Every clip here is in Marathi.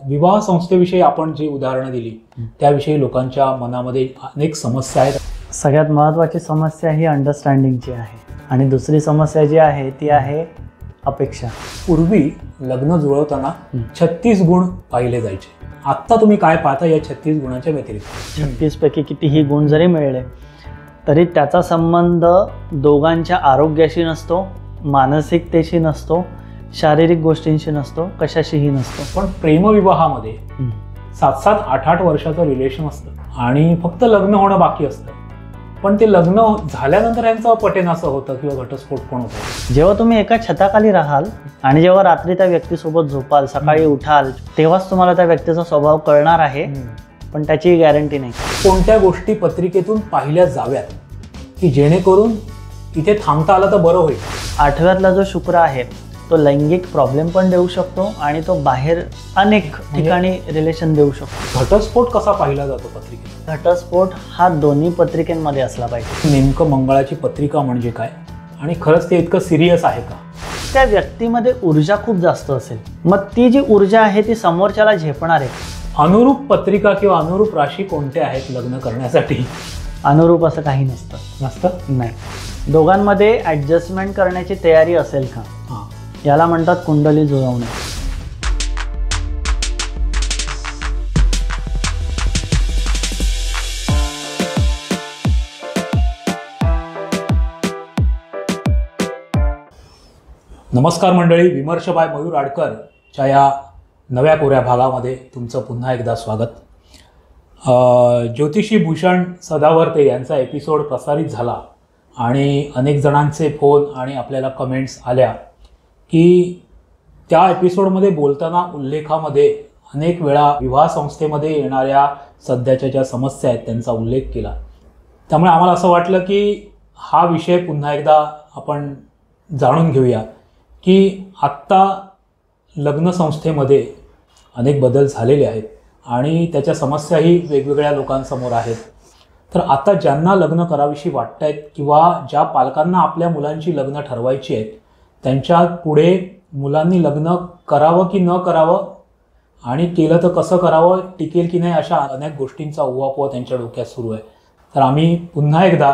विवाह संस्थेविषयी आपण जी उदाहरणं दिली त्याविषयी लोकांच्या मनामध्ये अनेक समस्या आहेत. सगळ्यात महत्त्वाची समस्या ही अंडरस्टँडिंगची आहे आणि दुसरी समस्या जी आहे ती आहे अपेक्षा. पूर्वी लग्न जुळवताना 36 गुण पाहिले जायचे. आत्ता तुम्ही काय पाहता या 36 गुणांच्या व्यतिरिक्त? 36 पैकी कितीही गुण जरी मिळले तरी त्याचा संबंध दोघांच्या आरोग्याशी नसतो, मानसिकतेशी नसतो, शारीरिक गोष्टींशी नसतो, कशाशीही नसतो. पण प्रेमविवाहामध्ये 7-7, 8-8 वर्षाचं रिलेशन असतं आणि फक्त लग्न होणं बाकी असतं. पण ते लग्न झाल्यानंतर यांचं पटेनासं होतं किंवा घटस्फोट पण होतो. जेव्हा तुम्ही एका छताखाली राहाल आणि जेव्हा रात्री त्या व्यक्तीसोबत झोपाल, सकाळी उठाल, तेव्हाच तुम्हाला त्या व्यक्तीचा स्वभाव कळणार आहे, पण त्याची गॅरंटी नाही. कोणत्या गोष्टी पत्रिकेतून पाहिल्या जाव्यात की जेणेकरून इथे थांबता आलं तर बरं होईल? 8व्यातला जो शुक्र आहे तो लैंगिक प्रॉब्लेम पण देऊ शकतो आणि तो बाहेर अनेक ठिकाणी रिलेशन देऊ शकतो. घटस्फोट कसा पाहिला जातो पत्रिकेत? घटस्फोट हा दोन्ही पत्रिकेमध्ये असला पाहिजे. नेमकं मंगळाची पत्रिका म्हणजे काय आणि खरंच ते इतकं सिरियस आहे का? त्या व्यक्तीमध्ये ऊर्जा खूप जास्त असेल, मग ती जी ऊर्जा आहे ती समोरच्याला झेपणार आहे. अनुरूप पत्रिका किंवा अनुरूप राशी कोणत्या आहेत लग्न करण्यासाठी? अनुरूप असं काही नसतं. नाही, दोघांमध्ये ॲडजस्टमेंट करण्याची तयारी असेल का, याला म्हणतात कुंडली जुळवणे. नमस्कार मंडळी, विमर्श बाय मयूर आडकरच्या या नव्या कोऱ्या भागामध्ये तुमचं पुन्हा एकदा स्वागत. ज्योतिषी भूषण सदावर्ते यांचा एपिसोड प्रसारित झाला आणि अनेक जणांचे फोन आणि आपल्याला कमेंट्स आल्या की त्या एपिसोडमध्ये बोलताना उल्लेखामध्ये अनेक वेळा विवाह संस्थेमध्ये येणाऱ्या सध्याच्या ज्या समस्या आहेत त्यांचा उल्लेख केला. त्यामुळे आम्हाला असं वाटलं की हा विषय पुन्हा एकदा आपण जाणून घेऊया की आत्ता लग्न संस्थेमध्ये अनेक बदल झालेले आहेत आणि त्याच्या समस्याही वेगवेगळ्या लोकांसमोर आहेत. तर आता ज्यांना लग्न करावीशी वाटत आहेत किंवा ज्या पालकांना आपल्या मुलांची लग्न ठरवायची आहेत त्यांच्या पुढे मुलांनी लग्न करावं की न करावं आणि केलं तर कसं करावं, टिकेल की नाही, अशा अनेक गोष्टींचा उहापोह त्यांच्या डोक्यात सुरू आहे. तर आम्ही पुन्हा एकदा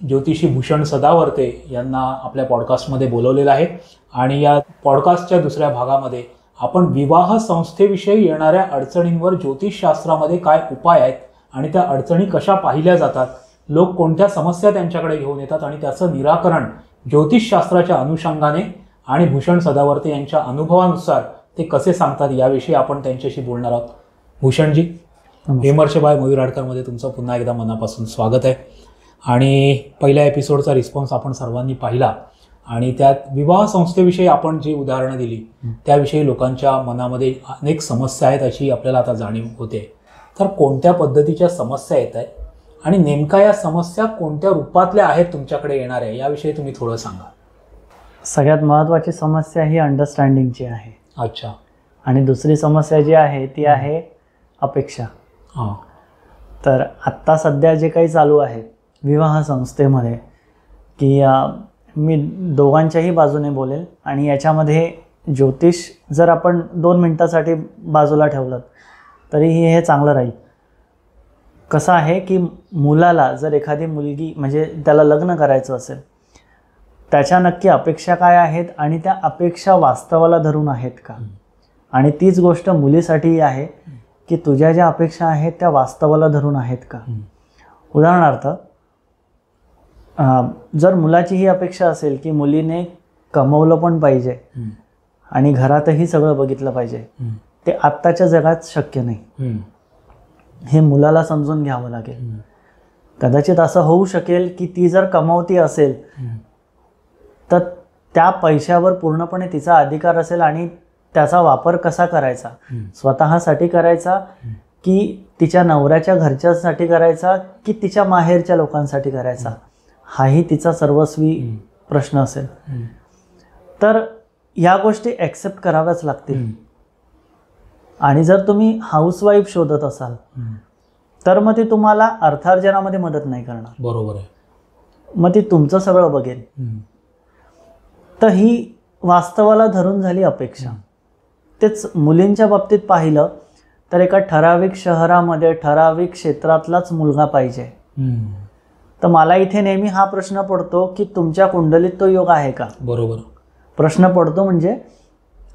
ज्योतिषी भूषण सदावर्ते यांना आपल्या पॉडकास्टमध्ये बोलवलेलं आहे आणि या पॉडकास्टच्या दुसऱ्या भागामध्ये आपण विवाह संस्थेविषयी येणाऱ्या अडचणींवर ज्योतिषशास्त्रामध्ये काय उपाय आहेत आणि त्या अडचणी कशा पाहिल्या जातात, लोक कोणत्या समस्या त्यांच्याकडे घेऊन येतात आणि त्याचं निराकरण ज्योतिषशास्त्राच्या अनुषंगाने आणि भूषण सदावर्ते यांच्या अनुभवानुसार ते कसे सांगतात याविषयी आपण त्यांच्याशी बोलणार आहोत. भूषणजी, विमर्श बाय मयूर आडकरमध्ये तुमचं पुन्हा एकदा मनापासून स्वागत आहे. आणि पहिल्या एपिसोडचा रिस्पॉन्स आपण सर्वांनी पाहिला आणि त्यात विवाह संस्थेविषयी आपण जी उदाहरणं दिली त्याविषयी लोकांच्या मनामध्ये अनेक समस्या आहेत अशी आपल्याला आता जाणीव होते. तर कोणत्या पद्धतीच्या समस्या येत आहेत आणि नेमका या समस्या कोणत्या रूपातल्या आहेत तुमच्याकडे येणार आहे याविषयी तुम्ही थोडं सांगा. सगळ्यात महत्त्वाची समस्या ही अंडरस्टँडिंगची आहे. अच्छा. आणि दुसरी समस्या जी आहे ती आहे अपेक्षा. हां. तर आत्ता सध्या जे काही चालू आहे विवाह संस्थेमध्ये की मी दोघांच्याही बाजूने बोलेल आणि याच्यामध्ये ज्योतिष जर आपण 2 मिनटासाठी बाजूला ठेवलं तरीही हे चांगलं राहील. कसं आहे की मुलाला जर एखादी मुलगी म्हणजे त्याला लग्न करायचं असेल त्याच्या नक्की अपेक्षा काय आहेत आणि त्या अपेक्षा वास्तवाला धरून आहेत का, आणि तीच गोष्ट मुलीसाठीही आहे की तुझ्या ज्या अपेक्षा आहेत त्या वास्तवाला धरून आहेत का. उदाहरणार्थ, जर मुलाची ही अपेक्षा असेल की मुलीने कमवलं पण पाहिजे आणि घरातही सगळं बघितलं पाहिजे, ते आत्ताच्या जगात शक्य नाही. हे मुलाला समजून घ्यावं लागेल. कदाचित असं होऊ शकेल की ती जर कमवती असेल तर त्या पैशावर पूर्णपणे तिचा अधिकार असेल आणि त्याचा वापर कसा करायचा, स्वतःसाठी करायचा की तिच्या नवऱ्याच्या घरच्यासाठी करायचा की तिच्या माहेरच्या लोकांसाठी करायचा, हाही तिचा सर्वस्वी प्रश्न असेल. तर या गोष्टी ॲक्सेप्ट कराव्याच लागतील. आणि जर तुम्ही हाऊसवाईफ शोधत असाल तर मग ती तुम्हाला अर्थार्जनामध्ये मदत नाही करणार. बरोबर आहे. मग ती तुमचं सगळं बघेल. तर ही वास्तवाला धरून झाली अपेक्षा. तेच मुलींच्या बाबतीत पाहिलं तर एका ठराविक शहरामध्ये ठराविक क्षेत्रातलाच मुलगा पाहिजे. तर मला इथे नेहमी हा प्रश्न पडतो की तुमच्या कुंडलीत तो योग आहे का. बरोबर. प्रश्न पडतो म्हणजे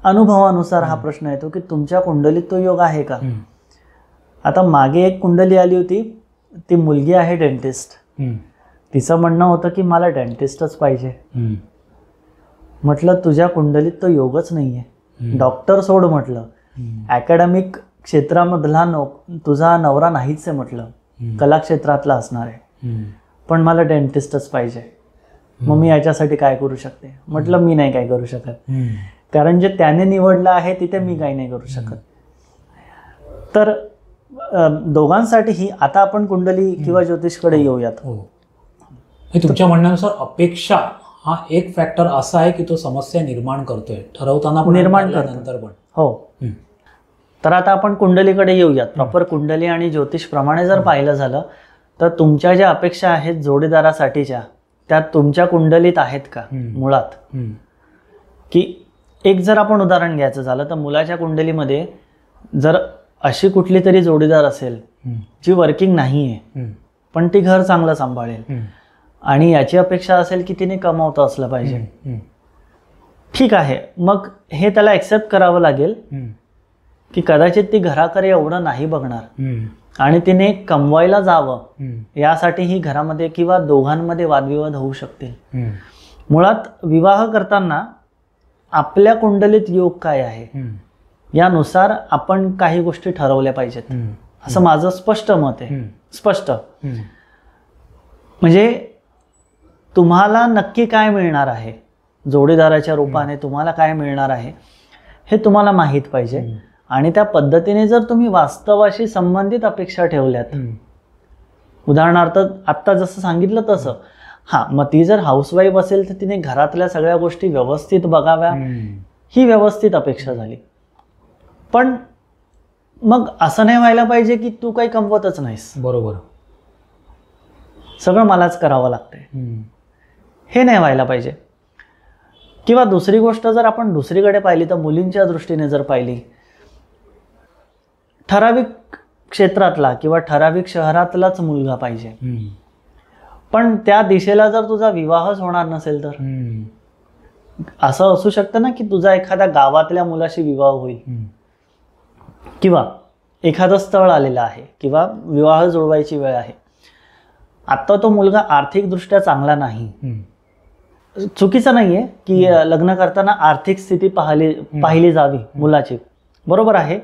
अनुभवानुसार हा प्रश्न येतो की तुमच्या कुंडलीत तो योग आहे का. आता मागे एक कुंडली आली होती, ती मुलगी आहे डेंटिस्ट. तिचं म्हणणं होतं की मला डेंटिस्टच पाहिजे. म्हटलं तुझ्या कुंडलीत तो योगच नाहीये. डॉक्टर सोड म्हटलं, अकॅडमिक क्षेत्रामधला तुझा नवरा नाहीच आहे म्हटलं, कला क्षेत्रातला असणार आहे, पण मला डेंटिस्टच पाहिजे. मग मी याच्यासाठी काय करू शकते. म्हटलं मी नाही काय करू शकत, कारण जे त्याने निवडलं आहे तिथे मी काही नाही करू शकत. तर दोघांसाठीही आता आपण कुंडली किंवा ज्योतिषकडे येऊयात. तुमच्या म्हणण्यानुसार अपेक्षा हा एक फॅक्टर असा आहे की तो समस्या निर्माण करतोय, ठरवताना पण निर्माण नंतर पण. हो. तर आता आपण कुंडलीकडे येऊयात. प्रॉपर कुंडली आणि ज्योतिष प्रमाणे जर पाहिलं झालं तर तुमच्या ज्या अपेक्षा आहेत जोडीदारासाठीच्या, त्या तुमच्या कुंडलीत आहेत का मुळात. की एक जर आपण उदाहरण घ्यायचं झालं तर मुलाच्या कुंडलीमध्ये जर अशी कुठली तरी जोडीदार असेल जी वर्किंग नाही आहे पण ती घर चांगलं सांभाळेल आणि याची अपेक्षा असेल की तिने कमावतं असलं पाहिजे, ठीक आहे, मग हे त्याला ॲक्सेप्ट करावं लागेल की कदाचित ती घराकडे एवढं नाही बघणार आणि तिने कमवायला जावं यासाठी ही घरामध्ये किंवा दोघांमध्ये वादविवाद होऊ शकतील. मुळात विवाह करताना आपल्या कुंडलीत योग काय आहे यानुसार आपण काही गोष्टी ठरवल्या पाहिजेत, असं माझं स्पष्ट मत आहे. स्पष्ट म्हणजे तुम्हाला नक्की काय मिळणार आहे, जोडीदाराच्या रूपाने तुम्हाला काय मिळणार आहे हे तुम्हाला माहीत पाहिजे. आणि त्या पद्धतीने जर तुम्ही वास्तवाशी संबंधित अपेक्षा ठेवल्यात, उदाहरणार्थ आत्ता जसं सांगितलं तसं, मग ती जर हाऊसवाईफ असेल तर तिने घरातल्या सगळ्या गोष्टी व्यवस्थित बघाव्या, ही व्यवस्थित अपेक्षा झाली. पण मग असं नाही व्हायला पाहिजे की तू काही कमवतच नाहीस, बरोबर, सगळं मलाच करावं लागतंय, हे नाही व्हायला पाहिजे. किंवा दुसरी गोष्ट जर आपण दुसरीकडे पाहिली तर मुलींच्या दृष्टीने जर पाहिली, ठराविक क्षेत्रातला किंवा ठराविक शहरातलाच मुलगा पाहिजे, पण त्या दिशेला जर तुझा विवाहच होणार नसेल तर असं असू शकतं ना की तुझा एखाद्या गावातल्या मुलाशी विवाह होईल किंवा एखादं स्थळ आलेलं आहे किंवा विवाह जुळवायची वेळ आहे. आत्ता तो मुलगा आर्थिकदृष्ट्या चांगला नाही, चुकीचं नाहीये की लग्न करताना आर्थिक स्थिती पाहिली जावी मुलाची, बरोबर आहे.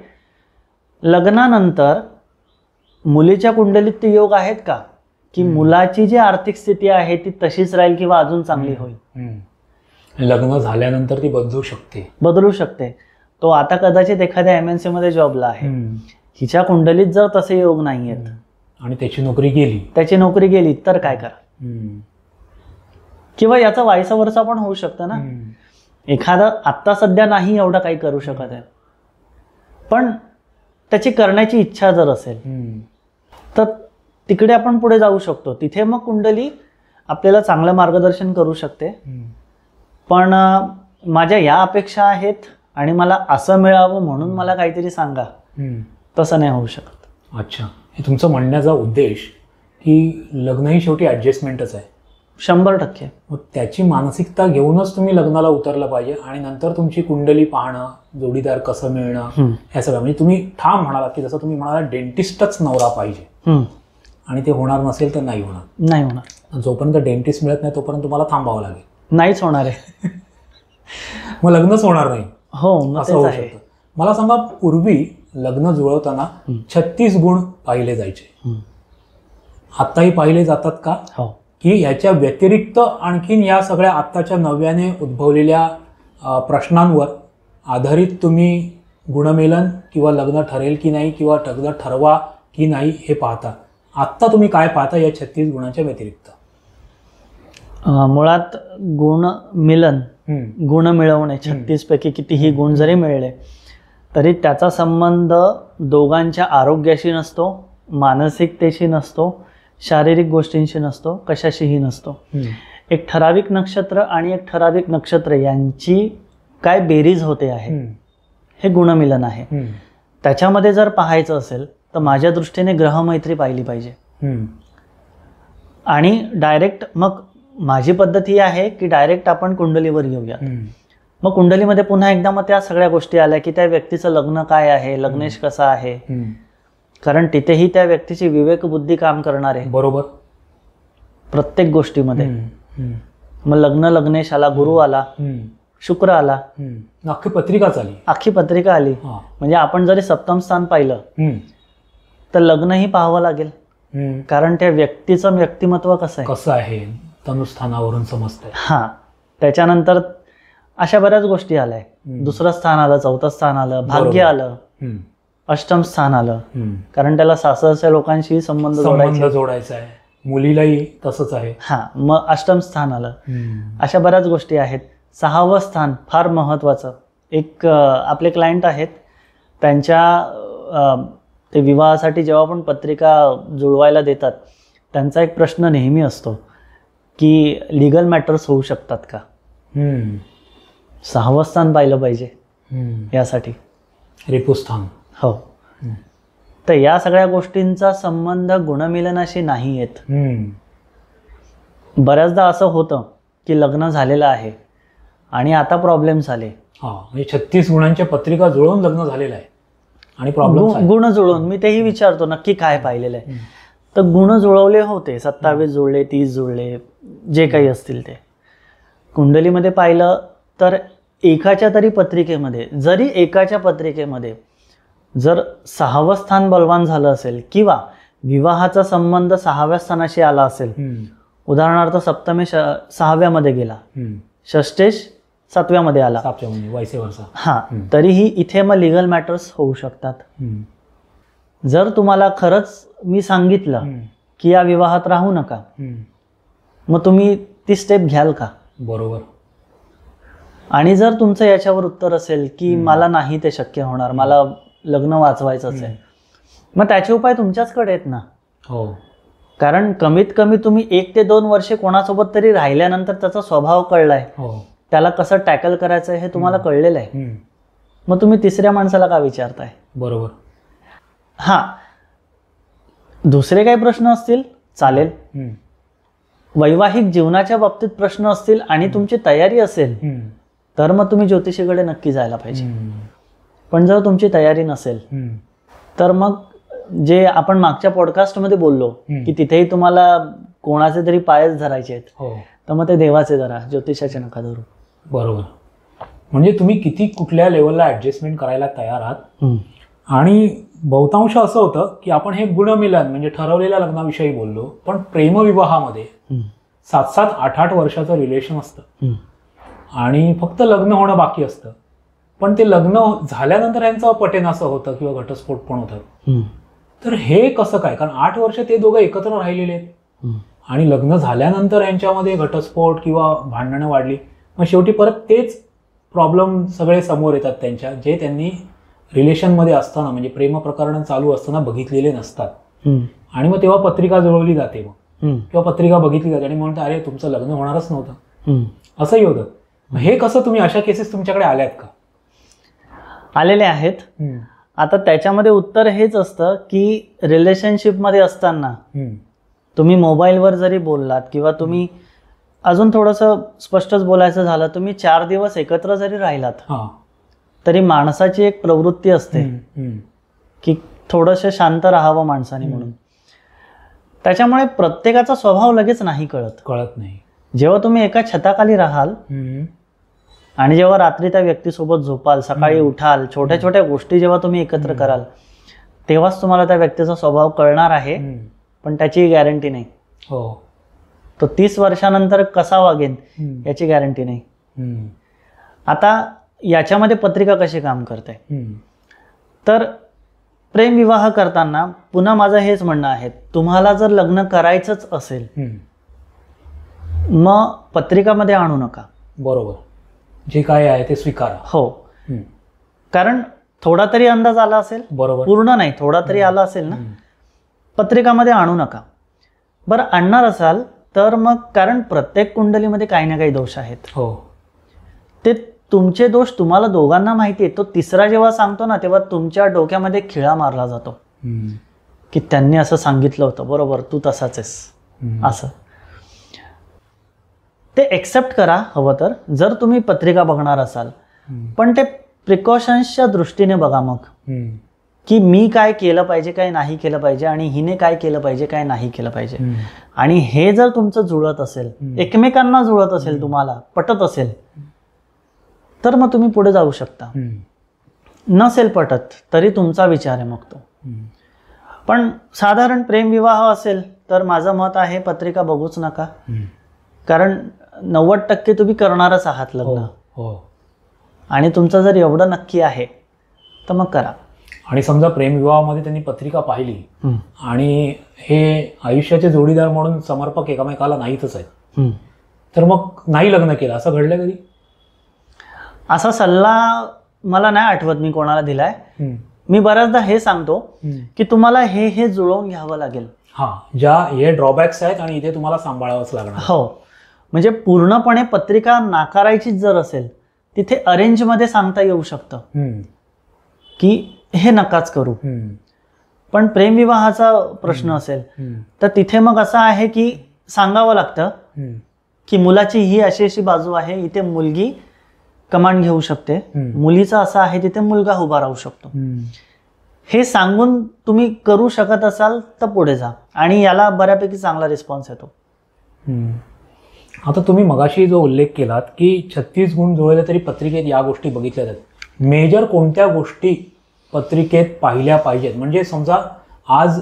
लग्नानंतर मुलीच्या कुंडलीत ते योग आहेत का की मुलाची जी आर्थिक स्थिती आहे ती तशीच राहील किंवा अजून चांगली होईल. लग्न झाल्यानंतर ती बदलू शकते. तो आता कदाचित एखाद्या MNC मध्ये जॉबला आहे, हिच्या कुंडलीत जर तसे योग नाही आहेत आणि त्याची नोकरी गेली तर काय करा. किंवा याचा वायसा वर्सा पण होऊ शकतं ना, एखादा आत्ता सध्या नाही एवढं काही करू शकत आहे पण त्याची करण्याची इच्छा जर असेल तर तिकडे आपण पुढे जाऊ शकतो. तिथे मग कुंडली आपल्याला चांगलं मार्गदर्शन करू शकते. पण माझ्या या अपेक्षा आहेत आणि मला असं मिळावं म्हणून मला काहीतरी सांगा, तसं नाही होऊ शकत. अच्छा, हे तुमचं म्हणण्याचा उद्देश की लग्न ही शेवटी ॲडजस्टमेंटच आहे. 100%. मग त्याची मानसिकता घेऊनच तुम्ही लग्नाला उतरलं पाहिजे आणि नंतर तुमची कुंडली पाहणं, जोडीदार कसं मिळणं, हे सगळं. म्हणजे तुम्ही ठाम म्हणालात की जसं तुम्ही म्हणाला डेंटिस्टच नवरा पाहिजे आणि ते होणार नसेल तर नाही होणार. जोपर्यंत डेंटिस्ट मिळत नाही तोपर्यंत तुम्हाला थांबावं लागेल. नाहीच होणार आहे. मग लग्नच होणार नाही. हो, असं होऊ शकतं. मला सांगा, पूर्वी लग्न जुळवताना 36 गुण पाहिले जायचे, आत्ताही पाहिले जातात का? हो. की ह्याच्या व्यतिरिक्त आणखीन या सगळ्या आत्ताच्या नव्याने उद्भवलेल्या प्रश्नांवर आधारित तुम्ही गुणमेलन किंवा लग्न ठरेल की नाही किंवा लग्न ठरवा की नाही हे पाहता? आत्ता तुम्ही काय पाहता या 36 गुणांच्या व्यतिरिक्त? मुळात गुणमिलन, गुण मिळवणे, 36 पैकी कितीही गुण जरी मिळले तरी त्याचा संबंध दोघांच्या आरोग्याशी नसतो, मानसिकतेशी नसतो, शारीरिक गोष्टींशी नसतो, कशाशीही नसतो. एक ठराविक नक्षत्र आणि एक ठराविक नक्षत्र यांची काय बेरीज होते आहे हे गुणमिलन आहे. त्याच्यामध्ये जर पाहायचं असेल तर माझ्या दृष्टीने ग्रहमैत्री पाहिली पाहिजे. आणि डायरेक्ट मग माझी पद्धत ही आहे की डायरेक्ट आपण कुंडलीवर घेऊया. मग कुंडलीमध्ये पुन्हा एकदा मग त्या सगळ्या गोष्टी आल्या की त्या व्यक्तीचं लग्न काय आहे, लग्नेश कसा आहे, कारण तिथेही त्या व्यक्तीची विवेकबुद्धी काम करणार आहे. बरोबर. प्रत्येक गोष्टीमध्ये मग लग्नेश आला, गुरु आला, शुक्र आला, अख्खी पत्रिकाच आली, अख्खी पत्रिका आली. म्हणजे आपण जरी सप्तम स्थान पाहिलं तर लग्नही पाहावं लागेल, कारण त्या व्यक्तीचं व्यक्तिमत्व कसं आहे तनुस्थानावरून समजतंय. हा, त्याच्यानंतर अशा बऱ्याच गोष्टी आल्या. दुसरं स्थान आलं, चौथं स्थान आलं, भाग्य आलं, अष्टम स्थान आलं, कारण त्याला सासरच्या लोकांशी संबंध जोडायचा आहे. मुलीलाही तसंच आहे. हा, मग अष्टम स्थान आलं. अशा बऱ्याच गोष्टी आहेत. 6वं स्थान फार महत्वाचं. एक आपले क्लायंट आहेत, त्यांच्या ते विवाहासाठी जेव्हा पण पत्रिका जुळवायला देतात त्यांचा एक प्रश्न नेहमी असतो की लिगल मॅटर्स होऊ शकतात का. 6वं स्थान पाहिलं पाहिजे यासाठी, रिपुस्थान. हो. तर या सगळ्या गोष्टींचा संबंध गुणमिलनाशी नाही येत. बऱ्याचदा असं होतं की लग्न झालेलं आहे आणि आता प्रॉब्लेम्स आले. म्हणजे 36 गुणांच्या पत्रिका जुळवून लग्न झालेलं आहे आणि प्रॉब्लेम गुण जुळवून. मी तेही विचारतो नक्की काय पाहिलेलं आहे. तर गुण जुळवले होते, 27 जुळले, 30 जुळले, जे काही असतील ते. कुंडलीमध्ये पाहिलं तर एकाच्या तरी पत्रिकेमध्ये, जरी एकाच्या पत्रिकेमध्ये जर 6वं स्थान बलवान झालं असेल किंवा विवाहाचा संबंध 6व्या स्थानाशी आला असेल, उदाहरणार्थ सप्तमेश 6व्यामध्ये गेला, षष्टेश 7व्यामध्ये आला, हा, तरीही इथे मग लिगल मॅटर्स होऊ शकतात. जर तुम्हाला खरंच मी सांगितलं की या विवाहात राहू नका, मग तुम्ही ती स्टेप घ्याल का. बरोबर. आणि जर तुमचं याच्यावर उत्तर असेल की मला नाही ते शक्य होणार, मला लग्न वाचवायचंच आहे, मग त्याचे उपाय तुमच्याचकडे आहेत ना. हो. कारण कमीत कमी तुम्ही 1 ते 2 वर्षे कोणासोबत तरी राहिल्यानंतर त्याचा स्वभाव कळलाय, त्याला कसं टॅकल करायचं हे तुम्हाला कळलेलं आहे. मग तुम्ही तिसऱ्या माणसाला का विचारताय. बरोबर. हा, दुसरे काही प्रश्न असतील चालेल, वैवाहिक जीवनाच्या बाबतीत प्रश्न असतील आणि तुमची तयारी असेल तर मग तुम्ही ज्योतिषीकडे नक्की जायला पाहिजे. पण जर तुमची तयारी नसेल तर मग जे आपण मागच्या पॉडकास्टमध्ये बोललो की तिथेही तुम्हाला कोणाचे तरी पायच धरायचे आहेत, तर मग ते देवाचे धरा, ज्योतिषाचे नका धरू. बरोबर. म्हणजे तुम्ही किती कुठल्या लेवलला ऍडजस्टमेंट करायला तयार आहात. आणि बहुतांश असं होतं की आपण हे गुणमिलन म्हणजे ठरवलेल्या लग्नाविषयी बोललो, पण प्रेमविवाहामध्ये 7-7, 8-8 वर्षाचं रिलेशन असतं आणि फक्त लग्न होणं बाकी असतं. पण ते लग्न झाल्यानंतर यांचं पटेन असं होतं किंवा घटस्फोट पण होतात. तर हे कसं काय, कारण 8 वर्ष ते दोघं एकत्र राहिलेले आहेत आणि लग्न झाल्यानंतर यांच्यामध्ये घटस्फोट किंवा भांडणं वाढली, मग शेवटी परत तेच प्रॉब्लेम सगळे समोर येतात त्यांच्या, जे त्यांनी रिलेशनमध्ये असताना म्हणजे प्रेम प्रकरण चालू असताना बघितलेले नसतात. आणि मग तेव्हा पत्रिका जुळवली जाते मग किंवा पत्रिका बघितली जाते आणि म्हणतात अरे तुमचं लग्न होणारच नव्हतं, असंही होतं. हे कसं, तुम्ही अशा केसेस तुमच्याकडे आल्यात का. आलेले आहेत. आता त्याच्यामध्ये उत्तर हेच असतं की रिलेशनशिपमध्ये असताना तुम्ही मोबाईलवर जरी बोललात किंवा तुम्ही अजून थोडंसं स्पष्टच बोलायचं झालं, तुम्ही 4 दिवस एकत्र जरी राहिलात तरी माणसाची एक प्रवृत्ती असते की थोडंसं शांत राहावं माणसाने म्हणून. त्याच्यामुळे प्रत्येकाचा स्वभाव लगेच नाही कळत नाही. जेव्हा तुम्ही एका छताखाली राहाल आणि जेव्हा रात्री त्या व्यक्तीसोबत झोपाल, सकाळी उठाल, छोट्या छोट्या गोष्टी जेव्हा तुम्ही एकत्र कराल, तेव्हाच तुम्हाला त्या व्यक्तीचा स्वभाव कळणार आहे. पण त्याची गॅरंटी नाही. तो 30 वर्षानंतर कसा वागेन याची गॅरंटी नाही. आता याच्यामध्ये पत्रिका कशी काम करते, तर प्रेमविवाह करताना पुन्हा माझं हेच म्हणणं आहे, तुम्हाला जर लग्न करायचंच असेल मग पत्रिकामध्ये आणू नका. बरोबर. जे काय आहे ते स्वीकारा. हो. कारण थोडा तरी अंदाज आला असेल. बरोबर. पूर्ण नाही, थोडा तरी आला असेल ना. पत्रिकामध्ये आणू नका. बरं, आणणार असाल तर मग, कारण प्रत्येक कुंडलीमध्ये काही ना काही दोष आहेत. हो. ते तुमचे दोष तुम्हाला दोघांना माहिती आहे. तो तिसरा जेव्हा सांगतो ना तेव्हा तुमच्या डोक्यामध्ये खिळा मारला जातो की त्यांनी असं सांगितलं होतं, बरोबर, तू तसाच आहेस असं. ते एक्सेप्ट करा हवं तर, जर तुम्ही पत्रिका बघणार असाल, पण ते प्रिकॉशन्सच्या दृष्टीने बघा मग, की मी काय केलं पाहिजे, काय नाही केलं पाहिजे, आणि हिने काय केलं पाहिजे, काय नाही केलं पाहिजे. आणि हे जर तुमचं जुळत असेल, एकमेकांना जुळत असेल, तुम्हाला पटत असेल, तर मग तुम्ही पुढे जाऊ शकता. नसेल पटत तरी तुमचा विचार आहे मग तो. पण साधारण प्रेमविवाह असेल तर माझं मत आहे पत्रिका बघूच नका, कारण 90% तुम्ही करणारच आहात लग्न. आणि तुमचं जर एवढं नक्की आहे तर मग करा. आणि समजा प्रेमविवाहामध्ये त्यांनी पत्रिका पाहिली आणि हे आयुष्याचे जोडीदार म्हणून समर्पक एकामेकाला नाहीतच आहेत, तर मग नाही लग्न केलं, असं घडलं कधी? असा सल्ला मला नाही आठवत मी कोणाला दिलाय. मी बऱ्याचदा हे सांगतो की तुम्हाला हे जुळवून घ्यावं लागेल. हे ड्रॉबॅक्स आहेत आणि इथे तुम्हाला सांभाळावंच लागणार. हो, म्हणजे पूर्णपणे पत्रिका नाकारायचीच जर असेल, तिथे अरेंजमध्ये सांगता येऊ शकतं की हे नकाच करू. पण प्रेमविवाहाचा प्रश्न असेल तर तिथे मग असं आहे की सांगावं लागतं की मुलाची ही अशी अशी बाजू आहे, इथे मुलगी कमांड घेऊ शकते, मुलीचं असं आहे तिथे मुलगा उभा राहू शकतो. हे सांगून तुम्ही करू शकत असाल तर पुढे जा, आणि याला बऱ्यापैकी चांगला रिस्पॉन्स येतो. आता तुम्ही मगाशी जो उल्लेख केलात की 36 गुण जुळले तरी पत्रिकेत या गोष्टी बघितल्या जातात, मेजर कोणत्या गोष्टी पत्रिकेत पाहिल्या पाहिजेत? म्हणजे समजा आज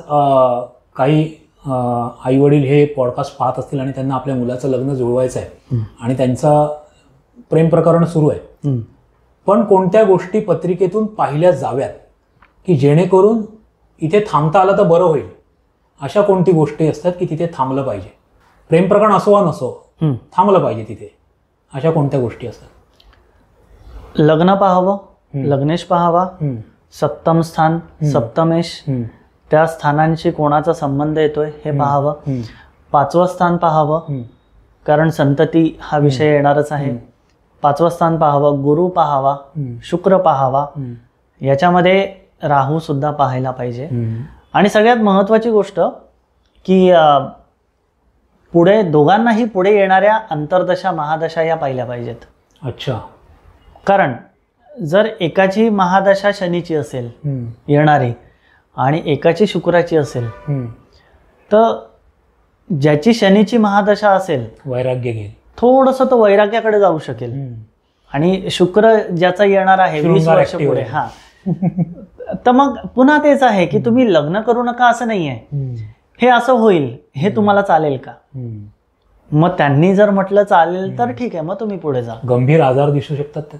काही आई वडील हे पॉडकास्ट पाहत असतील आणि त्यांना आपल्या मुलाचं लग्न जुळवायचं आहे आणि त्यांचं प्रेम प्रकरण सुरू आहे, पण कोणत्या गोष्टी पत्रिकेतून पाहिल्या जाव्यात की जेणेकरून इथे थांबता आलं तर बरं होईल? अशा कोणती गोष्टी असतात की तिथे थांबलं पाहिजे? प्रेम प्रकरण असो वा नसो, थांबलं पाहिजे तिथे, अशा कोणत्या गोष्टी असतात? लग्न पाहावं, लग्नेश पाहावा, सप्तम स्थान, सप्तमेश, त्या स्थानांशी कोणाचा संबंध येतोय हे पाहावं. 5वं स्थान पाहावं, कारण संतती हा विषय येणारच आहे. 5वं स्थान पाहावं, गुरु पाहावा, शुक्र पाहावा, याच्यामध्ये राहू सुद्धा पाहायला पाहिजे. आणि सगळ्यात महत्वाची गोष्ट की पुढे दोघांनाही पुढे येणाऱ्या अंतर्दशा महादशा या पाहिल्या पाहिजेत. अच्छा. कारण जर एकाची महादशा शनीची असेल येणारी आणि एकाची शुक्राची असेल, तर ज्याची शनीची महादशा असेल वैराग्य घेईल, थोडंसं तो वैराग्याकडे जाऊ शकेल. आणि शुक्र ज्याचा येणार आहे 20 वर्ष पुढे, तर मग पुन्हा तेच आहे की तुम्ही लग्न करू नका असं नाही आहे, हे असं होईल, हे तुम्हाला चालेल का? मग त्यांनी जर म्हटलं चालेल तर ठीक आहे, मग तुम्ही पुढे जा. गंभीर आजार दिसू शकतात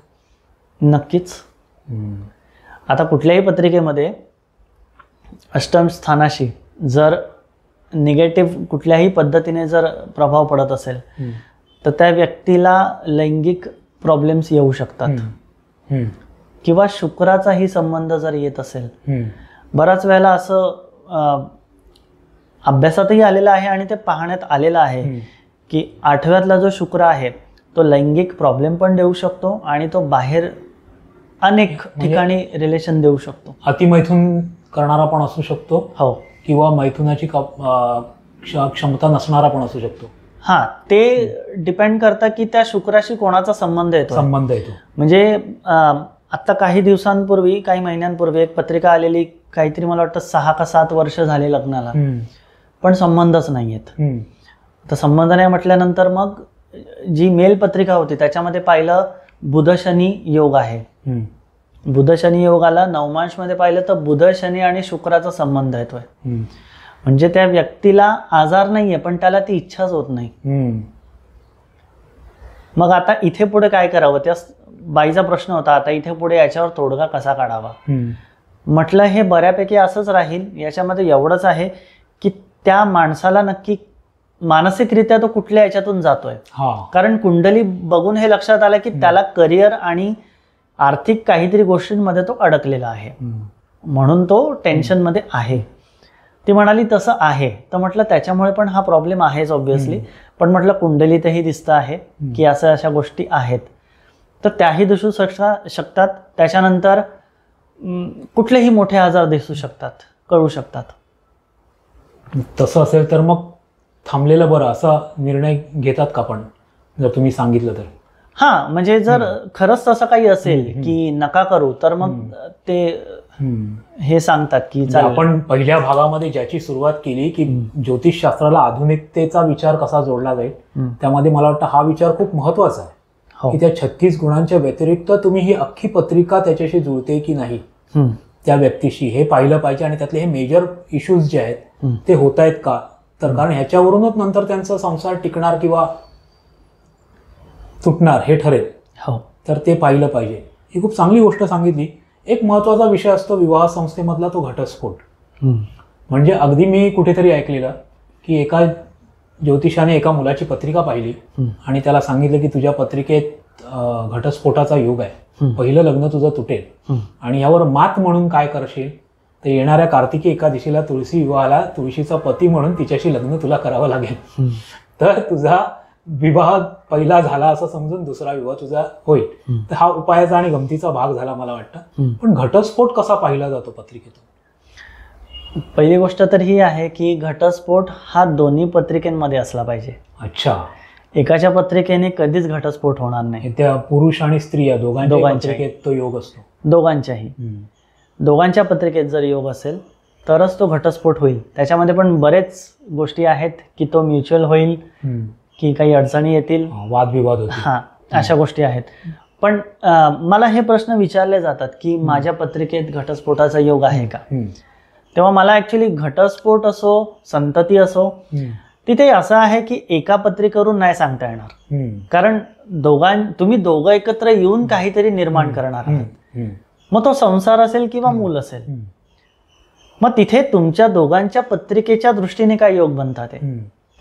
नक्कीच. आता कुठल्याही पत्रिकेमध्ये अष्टम स्थानाशी जर निगेटिव्ह कुठल्याही पद्धतीने जर प्रभाव पडत असेल तर त्या व्यक्तीला लैंगिक प्रॉब्लेम्स येऊ शकतात. किंवा शुक्राचाही संबंध जर येत असेल, बऱ्याच वेळेला असं अभ्यासातही आलेलं आहे आणि ते पाहण्यात आलेलं आहे की 8व्यातला जो शुक्र आहे तो लैंगिक प्रॉब्लेम पण देऊ शकतो आणि तो बाहेर अनेक ठिकाणी रिलेशन देऊ शकतो. अतिमैथून करणारा पण असू शकतो, हो, किंवा मैथुनाची क्षमता नसणारा पण असू शकतो. ते डिपेंड करतं की त्या शुक्राशी कोणाचा संबंध येतो. म्हणजे आता काही दिवसांपूर्वी, काही महिन्यांपूर्वी एक पत्रिका आलेली, काहीतरी मला वाटतं 6 का 7 वर्ष झाले लग्नाला, पण संबंधच नाही आहेत. तर संबंध नाही म्हटल्यानंतर मग जी मेल पत्रिका होती त्याच्यामध्ये पाहिलं बुध शनी योग आहे. बुध शनी योगाला नवमांशमध्ये पाहिलं तर बुध शनी आणि शुक्राचा संबंध येतोय. म्हणजे त्या व्यक्तीला आजार नाहीये पण त्याला ती इच्छाच होत नाही. मग आता इथे पुढे काय करावं, त्या बाईचा प्रश्न होता. आता इथे पुढे याच्यावर तोडगा कसा काढावा. म्हटलं हे बऱ्यापैकी असंच राहील. याच्यामध्ये एवढंच आहे की त्या माणसाला नक्की मानसिकरित्या तो कुठल्या याच्यातून जातोय. कारण कुंडली बघून हे लक्षात आलं की त्याला करिअर आणि आर्थिक काहीतरी गोष्टींमध्ये तो अडकलेला आहे, म्हणून तो टेन्शनमध्ये आहे. ती म्हणाली तसं आहे. तर म्हटलं त्याच्यामुळे पण हा प्रॉब्लेम आहेच ऑब्व्हियसली, पण म्हटलं कुंडलीतही दिसतं आहे की असं अशा गोष्टी आहेत. तर त्याही दिसू शकतात. त्याच्यानंतर कुठलेही मोठे आजार दिसू शकतात, कळू शकतात. तसं असेल तर मग थांबलेलं बरं असा निर्णय घेतात का पण, जर तुम्ही सांगितलं तर? हा, म्हणजे जर खरंच तसं काही असेल की नका करू, तर मग ते हे सांगतात की आपण पहिल्या भागामध्ये ज्याची सुरुवात केली की ज्योतिषशास्त्राला आधुनिकतेचा विचार कसा जोडला जाईल, त्यामध्ये मला वाटतं हा विचार खूप महत्वाचा आहे की त्या 36 गुणांच्या व्यतिरिक्त तुम्ही ही अख्खी पत्रिका त्याच्याशी जुळते की नाही त्या व्यक्तीशी, हे पाहिलं पाहिजे. आणि त्यातले हे मेजर इश्यूज जे आहेत ते होत आहेत का, तर कारण ह्याच्यावरूनच नंतर त्यांचा संसार टिकणार किंवा तुटणार हे ठरेल. तर ते पाहिलं पाहिजे. ही खूप चांगली गोष्ट सांगितली. एक महत्वाचा विषय असतो विवाह संस्थेमधला तो घटस्फोट. म्हणजे अगदी मी कुठेतरी ऐकलेलं की एका ज्योतिषाने एका मुलाची पत्रिका पाहिली आणि त्याला सांगितलं की तुझ्या पत्रिकेत घटस्फोटाचा योग आहे, पहिलं लग्न तुझं तुटेल आणि यावर मात म्हणून काय करशील, तर येणाऱ्या कार्तिकी एकादशीला तुळशी विवाहाला तुळशीचा पती म्हणून तिच्याशी लग्न तुला करावं लागेल. तर तुझा विवाह पहिला झाला असं समजून दुसरा विवाह तुझा होईल. तर हा उपायाचा आणि गमतीचा भाग झाला मला वाटतं. पण घटस्फोट कसा पाहिला जातो पत्रिकेतून? पहिली गोष्ट तर ही आहे की घटस्फोट हा दोन्ही पत्रिकेमध्ये असला पाहिजे. अच्छा. एकाच्या पत्रिकेने कधीच घटस्फोट होणार नाही. त्या पुरुष आणि स्त्री या दोघांच्या पत्रिकेत तो योग असतो. दोघांच्याही. दोघांच्या पत्रिकेत जर योग असेल तरच तो घटस्फोट होईल. त्याच्यामध्ये पण बरेच गोष्टी आहेत की तो म्युच्युअल होईल की काही अडचणी येतील, वादविवाद होतील. हा, अशा गोष्टी आहेत. पण मला हे प्रश्न विचारले जातात की माझ्या पत्रिकेत घटस्फोटाचा योग आहे का, तेव्हा मला ऍक्च्युली घटस्फोट असो संतती असो तिथे असं आहे की एका पत्रिकेवरून नाही सांगता येणार. कारण तुम्ही दोघं एकत्र येऊन काहीतरी निर्माण करणार आहात. मग तो संसार असेल किंवा मूल असेल, मग तिथे तुमच्या दोघांच्या पत्रिकेच्या दृष्टीने काय योग बनतात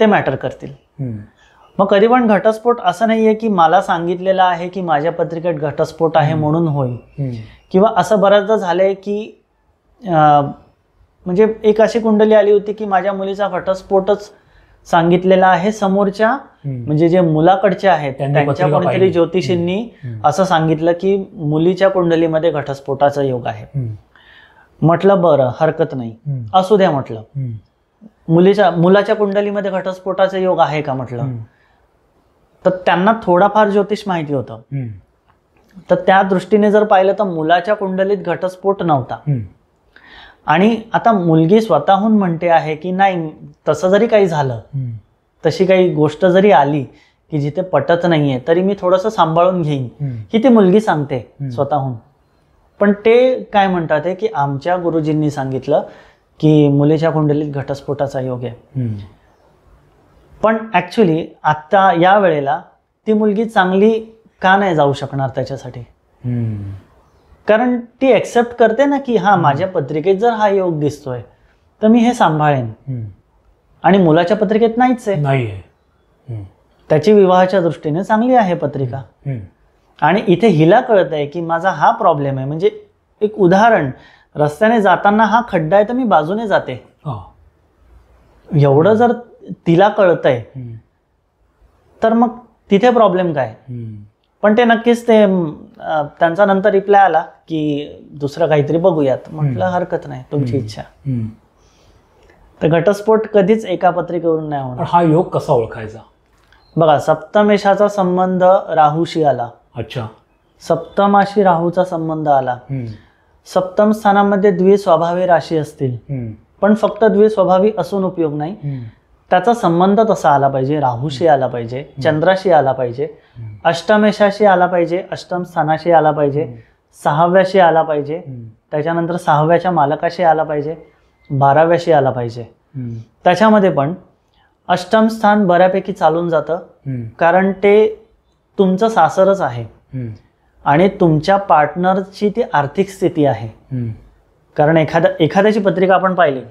ते मॅटर करतील. मग कधी पण घटस्फोट असं नाहीये की मला सांगितलेलं आहे की माझ्या पत्रिकेत घटस्फोट आहे म्हणून होईल, किंवा असं बऱ्याचदा झालंय की म्हणजे एक अशी कुंडली आली होती की माझ्या मुलीचा घटस्फोटच सांगितलेला आहे, समोरच्या म्हणजे जे मुलाकडचे आहेत त्यांच्या कोणीतरी ज्योतिषींनी असं सांगितलं की मुलीच्या कुंडलीमध्ये घटस्फोटाचा योग आहे. म्हटलं बरं, हरकत नाही, असू द्या म्हटलं. मुलाच्या कुंडलीमध्ये घटस्फोटाचा योग आहे का म्हटलं. तर त्यांना थोडाफार ज्योतिष माहिती होतं. तर त्या दृष्टीने जर पाहिलं तर मुलाच्या कुंडलीत घटस्फोट नव्हता. आणि आता मुलगी स्वतःहून म्हणते आहे की नाही, तसं जरी काही झालं, तशी काही गोष्ट जरी आली की जिथे पटत नाहीये, तरी मी थोडंसं सांभाळून घेईन, ही ती मुलगी सांगते स्वतःहून. पण ते काय म्हणतात की आमच्या गुरुजींनी सांगितलं की मुलीच्या कुंडलीत घटस्फोटाचा योग आहे. पण ऍक्च्युली आता या वेळेला ती मुलगी चांगली का नाही जाऊ शकणार त्याच्यासाठी? कारण ती एक्सेप्ट करते ना की हा, माझ्या पत्रिकेत जर हा योग दिसतोय तर मी हे सांभाळेन, आणि मुलाच्या पत्रिकेत नाहीच आहे. त्याची विवाहाच्या दृष्टीने चांगली आहे पत्रिका, आणि इथे हिला कळत आहे की माझा हा प्रॉब्लेम आहे. म्हणजे एक उदाहरण, रस्त्याने जाताना हा खड्डा आहे तर मी बाजूने जाते, एवढं जर तिला कळतंय तर मग तिथे प्रॉब्लेम काय? पण ते नक्कीच त्यांचा नंतर रिप्लाय आला की दुसरं काहीतरी बघूयात. म्हटलं हरकत नाही, तुमची इच्छा. तर घटस्फोट कधीच एका पत्रिकेवरून नाही होणार. हा योग कसा ओळखायचा? बघा, सप्तमेशाचा संबंध राहूशी आला. अच्छा. सप्तमाशी राहूचा संबंध आला. सप्तम स्थानामध्ये द्विस्वभावी राशी असतील, पण फक्त द्विस्वभावी असून उपयोग नाही, त्याचा संबंध तसा आला पाहिजे. राहूशी आला पाहिजे, चंद्राशी आला पाहिजे, अष्टमेशाशी आला पाहिजे, अष्टम स्थानाशी आला पाहिजे, 6व्याशी आला पाहिजे, त्याच्यानंतर 6व्याच्या मालकाशी आला पाहिजे, 12व्याशी आला पाहिजे. त्याच्यामध्ये पण अष्टम स्थान बऱ्यापैकी चालून जातं, कारण ते तुमचं सासरच आहे आणि तुमच्या पार्टनरची ती आर्थिक स्थिती आहे. कारण एखाद्याची पत्रिका आपण पाहिली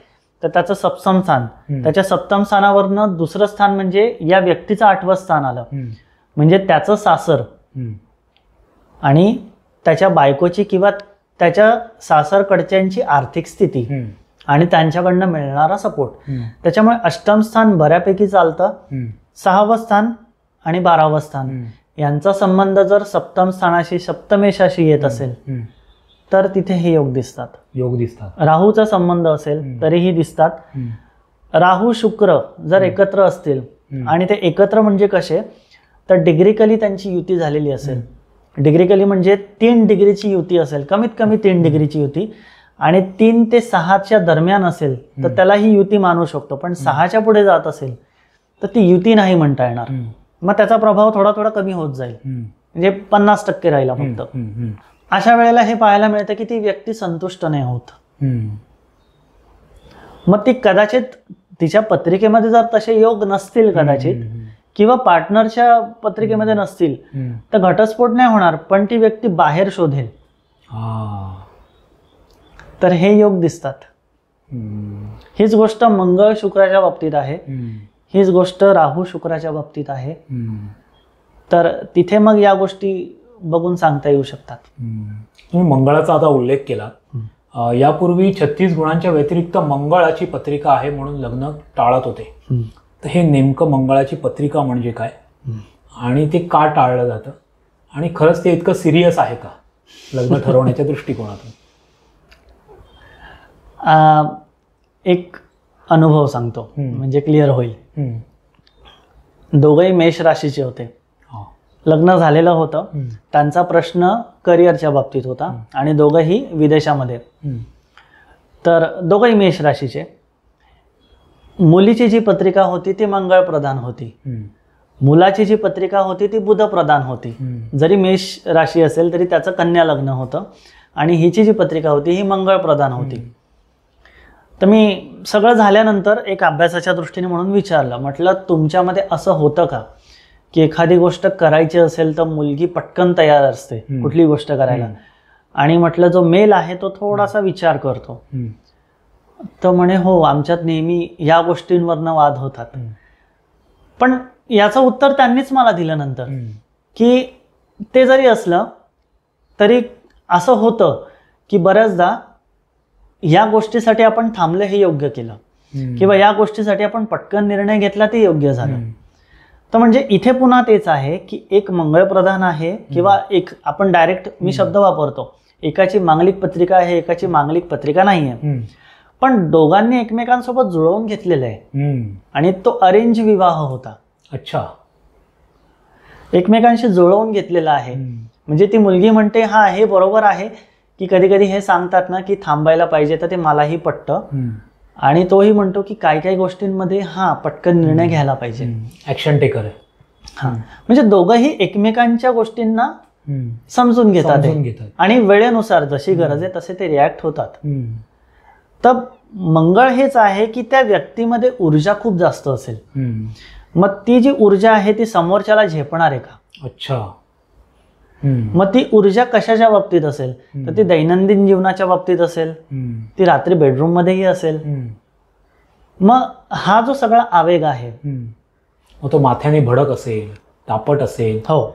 तर त्याचं सप्तम स्थान, त्याच्या सप्तम स्थानावरनं दुसरं स्थान म्हणजे या व्यक्तीचं 8वं स्थान आलं, म्हणजे त्याचं सासर आणि त्याच्या बायकोची किंवा त्याच्या सासरकडच्यांची आर्थिक स्थिती आणि त्यांच्याकडनं मिळणारा सपोर्ट. त्याच्यामुळे अष्टम स्थान बऱ्यापैकी चालतं, 6वं स्थान आणि 12वं स्थान यांचा संबंध जर सप्तम स्थानाशी सप्तमेशाशी येत असेल तर तिथे हे योग दिसतात. राहूचा संबंध असेल तरीही दिसतात. राहू शुक्र जर एकत्र असतील आणि ते एकत्र म्हणजे कसे, तर डिग्रिकली त्यांची युती झालेली असेल. डिग्रिकली म्हणजे 3 डिग्रीची युती असेल, कमीत कमी 3 डिग्रीची युती, आणि 3 ते 6च्या दरम्यान असेल तर त्याला ही युती मानू शकतो. पण 6च्या पुढे जात असेल तर ती युती नाही म्हणता येणार. मग त्याचा प्रभाव थोडा थोडा कमी होत जाईल, म्हणजे 50% राहिला फक्त. अशा वेळेला हे पाहायला मिळतं की ती व्यक्ती संतुष्ट नाही होत. मग ती कदाचित तिच्या पत्रिकेमध्ये जर तसे योग नसतील कदाचित, किंवा पार्टनरच्या पत्रिकेमध्ये नसतील, तर घटस्फोट नाही होणार, पण ती व्यक्ती बाहेर शोधेल. तर हे योग दिसतात. हीच गोष्ट मंगळ शुक्राच्या बाबतीत आहे, हीच गोष्ट राहू शुक्राच्या बाबतीत आहे. तर तिथे मग या गोष्टी बघून सांगता येऊ शकतात. तुम्ही मंगळाचा आता उल्लेख केला. यापूर्वी 36 गुणांच्या व्यतिरिक्त मंगळाची पत्रिका आहे म्हणून लग्न टाळत होते. तर हे नेमकं मंगळाची पत्रिका म्हणजे काय, आणि ते का टाळलं जातं, आणि खरंच ते इतकं सिरियस आहे का लग्न ठरवण्याच्या दृष्टिकोनातून? एक अनुभव सांगतो म्हणजे क्लिअर होईल. दोघंही मेष राशीचे होते. लग्न झालेलं होतं. त्यांचा प्रश्न करिअरच्या बाबतीत होता आणि दोघंही विदेशामध्ये. तर दोघंही मेष राशीचे. मुलीची जी पत्रिका होती ती मंगळ प्रधान होती, मुलाची जी पत्रिका होती ती बुध प्रधान होती. जरी मेष राशी असेल तरी त्याचं कन्या लग्न होतं, आणि हिची जी पत्रिका होती ही मंगळ प्रधान होती. तर मी सगळं झाल्यानंतर एक अभ्यासाच्या दृष्टीने म्हणून विचारलं, म्हटलं तुमच्यामध्ये असं होतं का की एखादी गोष्ट करायची असेल तर मुलगी पटकन तयार असते कुठली गोष्ट करायला, आणि म्हटलं जो मेल आहे तो थोडासा विचार करतो. तर म्हणे हो, आमच्यात नेहमी या गोष्टींवरनं वाद होतात. पण याचं उत्तर त्यांनीच मला दिलं नंतर, की ते जरी असलं तरी असं होतं की बऱ्याचदा या गोष्टीसाठी आपण थांबलं हे योग्य केलं, किंवा या गोष्टीसाठी आपण पटकन निर्णय घेतला ते योग्य झालं. तर म्हणजे इथे पुन्हा तेच आहे की एक मंगळ प्रधान आहे, किंवा एक आपण डायरेक्ट मी शब्द वापरतो, एकाची मांगलिक पत्रिका आहे एकाची मांगलिक पत्रिका नाही आहे, पण दोघांनी एकमेकांसोबत जुळवून घेतलेलं आहे, आणि तो अरेंज विवाह होता. अच्छा, एकमेकांशी जुळवून घेतलेला आहे. म्हणजे ती मुलगी म्हणते हा हे बरोबर आहे, की कधी कधी हे सांगतात ना की थांबायला पाहिजे, तर ते मलाही पटतं. आणि तोही म्हणतो की काही काही गोष्टींमध्ये हा पटकन निर्णय घ्यायला पाहिजे, ऍक्शन टेकर आहे. हा, म्हणजे दोघंही एकमेकांच्या गोष्टींना समजून घेतात आणि वेळेनुसार जशी गरज आहे तसे ते रिॲक्ट होतात. तर मंगळ हेच आहे की त्या व्यक्तीमध्ये ऊर्जा खूप जास्त असेल, मग ती जी ऊर्जा आहे ती समोरच्याला झेपणार आहे का. अच्छा. मग ती ऊर्जा कशाच्या बाबतीत असेल, तर ती दैनंदिन जीवनाच्या बाबतीत असेल, ती रात्री बेडरूम मध्येही असेल. मग हा जो सगळा आवेग आहे, मग तो माथ्याने भडक असेल, तापट असेल, हो,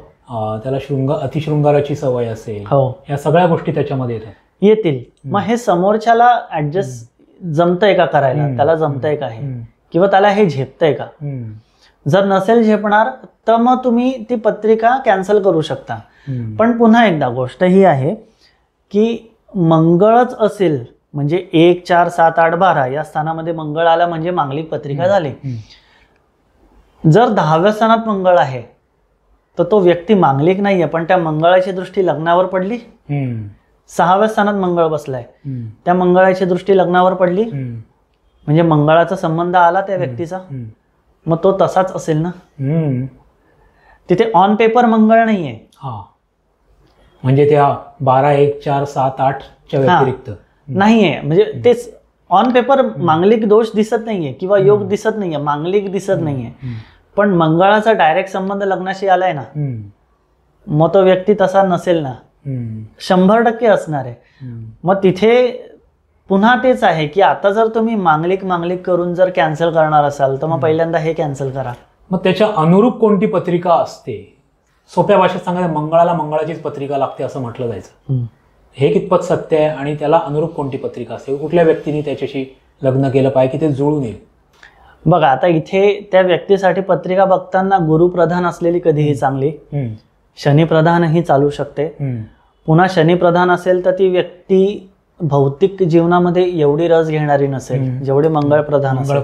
त्याला अतिशृंगाराची सवय असेल, हो, या सगळ्या गोष्टी त्याच्यामध्ये येतील. मग हे समोरच्याला ऍडजस्ट जमतंय का करायला, त्याला जमतंय का हे, किंवा त्याला हे झेपतंय का. जर नसेल झेपणार तर मग तुम्ही ती पत्रिका कॅन्सल करू शकता. पण पुन्हा एकदा गोष्ट ही आहे की मंगळच असेल म्हणजे 1, 4, 7, 8, 12 या स्थानामध्ये मंगळ आला म्हणजे मांगलिक पत्रिका झाली. जर 10व्या स्थानात मंगळ आहे तर तो व्यक्ती मांगलिक नाहीये, पण त्या मंगळाची दृष्टी लग्नावर पडली. 6व्या स्थानात मंगळ बसलाय, त्या मंगळाची दृष्टी लग्नावर पडली, म्हणजे मंगळाचा संबंध आला त्या व्यक्तीचा, मग तो तसाच असेल ना. तिथे ऑन पेपर मंगळ नाहीये. म्हणजे त्या 12, 1, 4, 7, 8 च्या व्यतिरिक्त नाहीये. म्हणजे तेच ऑन पेपर मांगलिक दोष दिसत नाहीये किंवा योग दिसत नाहीये, मांगलिक दिसत नाहीये, पण मंगळाचा डायरेक्ट संबंध लग्नाशी आलाय ना, मग तो व्यक्ती तसा नसेल ना, 100% असणार आहे. मग तिथे पुन्हा तेच आहे की आता जर तुम्ही मांगलिक करून जर कॅन्सल करणार असाल तर मग पहिल्यांदा हे कॅन्सल करा. मग त्याच्या अनुरूप कोणती पत्रिका असते? सोप्या भाषेत सांगायचं, मंगळाला मंगळाचीच पत्रिका लागते असं म्हटलं जायचं. हे कितपत सत्य आहे, आणि त्याला अनुरूप कोणती पत्रिका असते? कुठल्या व्यक्तीने त्याच्याशी लग्न केलं पाहिजे की ते जुळून येईल? बघा, आता इथे त्या व्यक्तीसाठी पत्रिका बघताना गुरुप्रधान असलेली कधीही चांगली, शनिप्रधानही चालू शकते. पुन्हा शनिप्रधान असेल तर ती व्यक्ती भौतिक जीवनामध्ये एवढी रस घेणारी नसेल जेवढे मंगळ प्रधान असेल.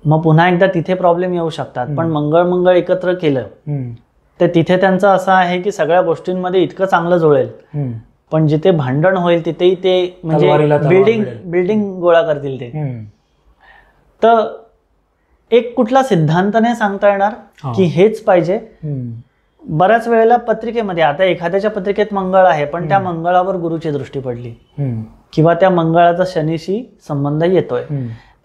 मग पुन्हा एकदा तिथे प्रॉब्लेम येऊ शकतात. पण मंगळ एकत्र केलं तर तिथे त्यांचं असं आहे की सगळ्या गोष्टींमध्ये इतकं चांगलं जुळेल, पण जिथे भांडण होईल तिथेही ते म्हणजे बिल्डिंग गोळा करतील ते. तर एक कुठला सिद्धांत नाही सांगता येणार की हेच पाहिजे. बऱ्याच वेळेला पत्रिकेमध्ये आता एखाद्याच्या पत्रिकेत मंगळ आहे पण त्या मंगळावर गुरुची दृष्टी पडली किंवा त्या मंगळाचा शनीशी संबंध येतोय,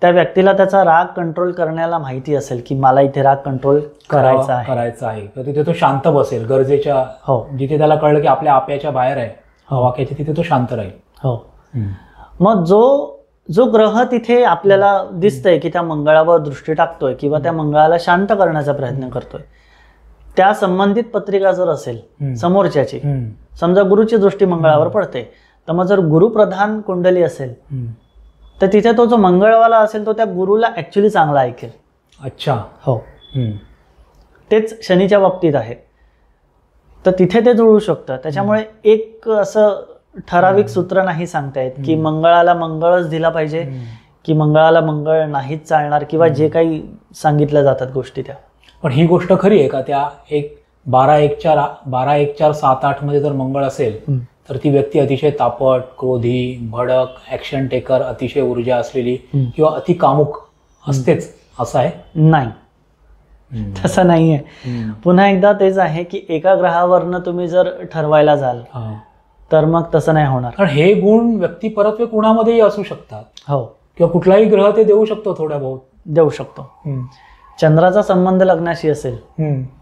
त्या व्यक्तीला त्याचा राग कंट्रोल करण्याला माहिती असेल की मला इथे राग कंट्रोल करायचा आहे, तर तिथे तो शांत बसेल गरजेच्या. हो, जिथे त्याला कळलं की आपल्या आप्याच्या बाहेर आहे वाक्याच्या, तिथे तो शांत राहील. हो. मग जो ग्रह तिथे आपल्याला दिसतंय की त्या मंगळावर दृष्टी टाकतोय किंवा त्या मंगळाला शांत करण्याचा प्रयत्न करतोय, त्या संबंधित पत्रिका जर असेल समोरच्याची, समजा गुरुची दृष्टी मंगळावर पडते, तर मग जर गुरुप्रधान कुंडली असेल तर तिथे तो जो मंगळवाला असेल तो त्या गुरुला ऍक्च्युली चांगला ऐकेल. अच्छा. हो. तेच शनीच्या बाबतीत आहे. तर तिथे ते जुळू शकतं. त्याच्यामुळे एक असं ठराविक सूत्र नाही सांगता येत की मंगळाला मंगळच दिला पाहिजे की मंगळाला मंगळ नाहीच चालणार किंवा जे काही सांगितल्या जातात गोष्टी त्या. पण ही गोष्ट खरी आहे का? त्या एक 12-1-4-7-8 मध्ये जर मंगळ असेल तर ती व्यक्ती अतिशय तापट, क्रोधी, भडक, ऍक्शन टेकर, अतिशय ऊर्जा असलेली किंवा अति कामुक असतेच असं आहे? नाही, तसं नाहीये. पुन्हा एकदा तेच आहे की एका ग्रहावरनं तुम्ही जर ठरवायला जाल तर मग तसं नाही होणार. कारण हे गुण व्यक्ती परत्वे कुणामध्येही असू शकतात. हो. किंवा कुठलाही ग्रह ते देऊ शकतो, थोड्या बहुत देऊ शकतो. चंद्राचा संबंध लग्नाशी असेल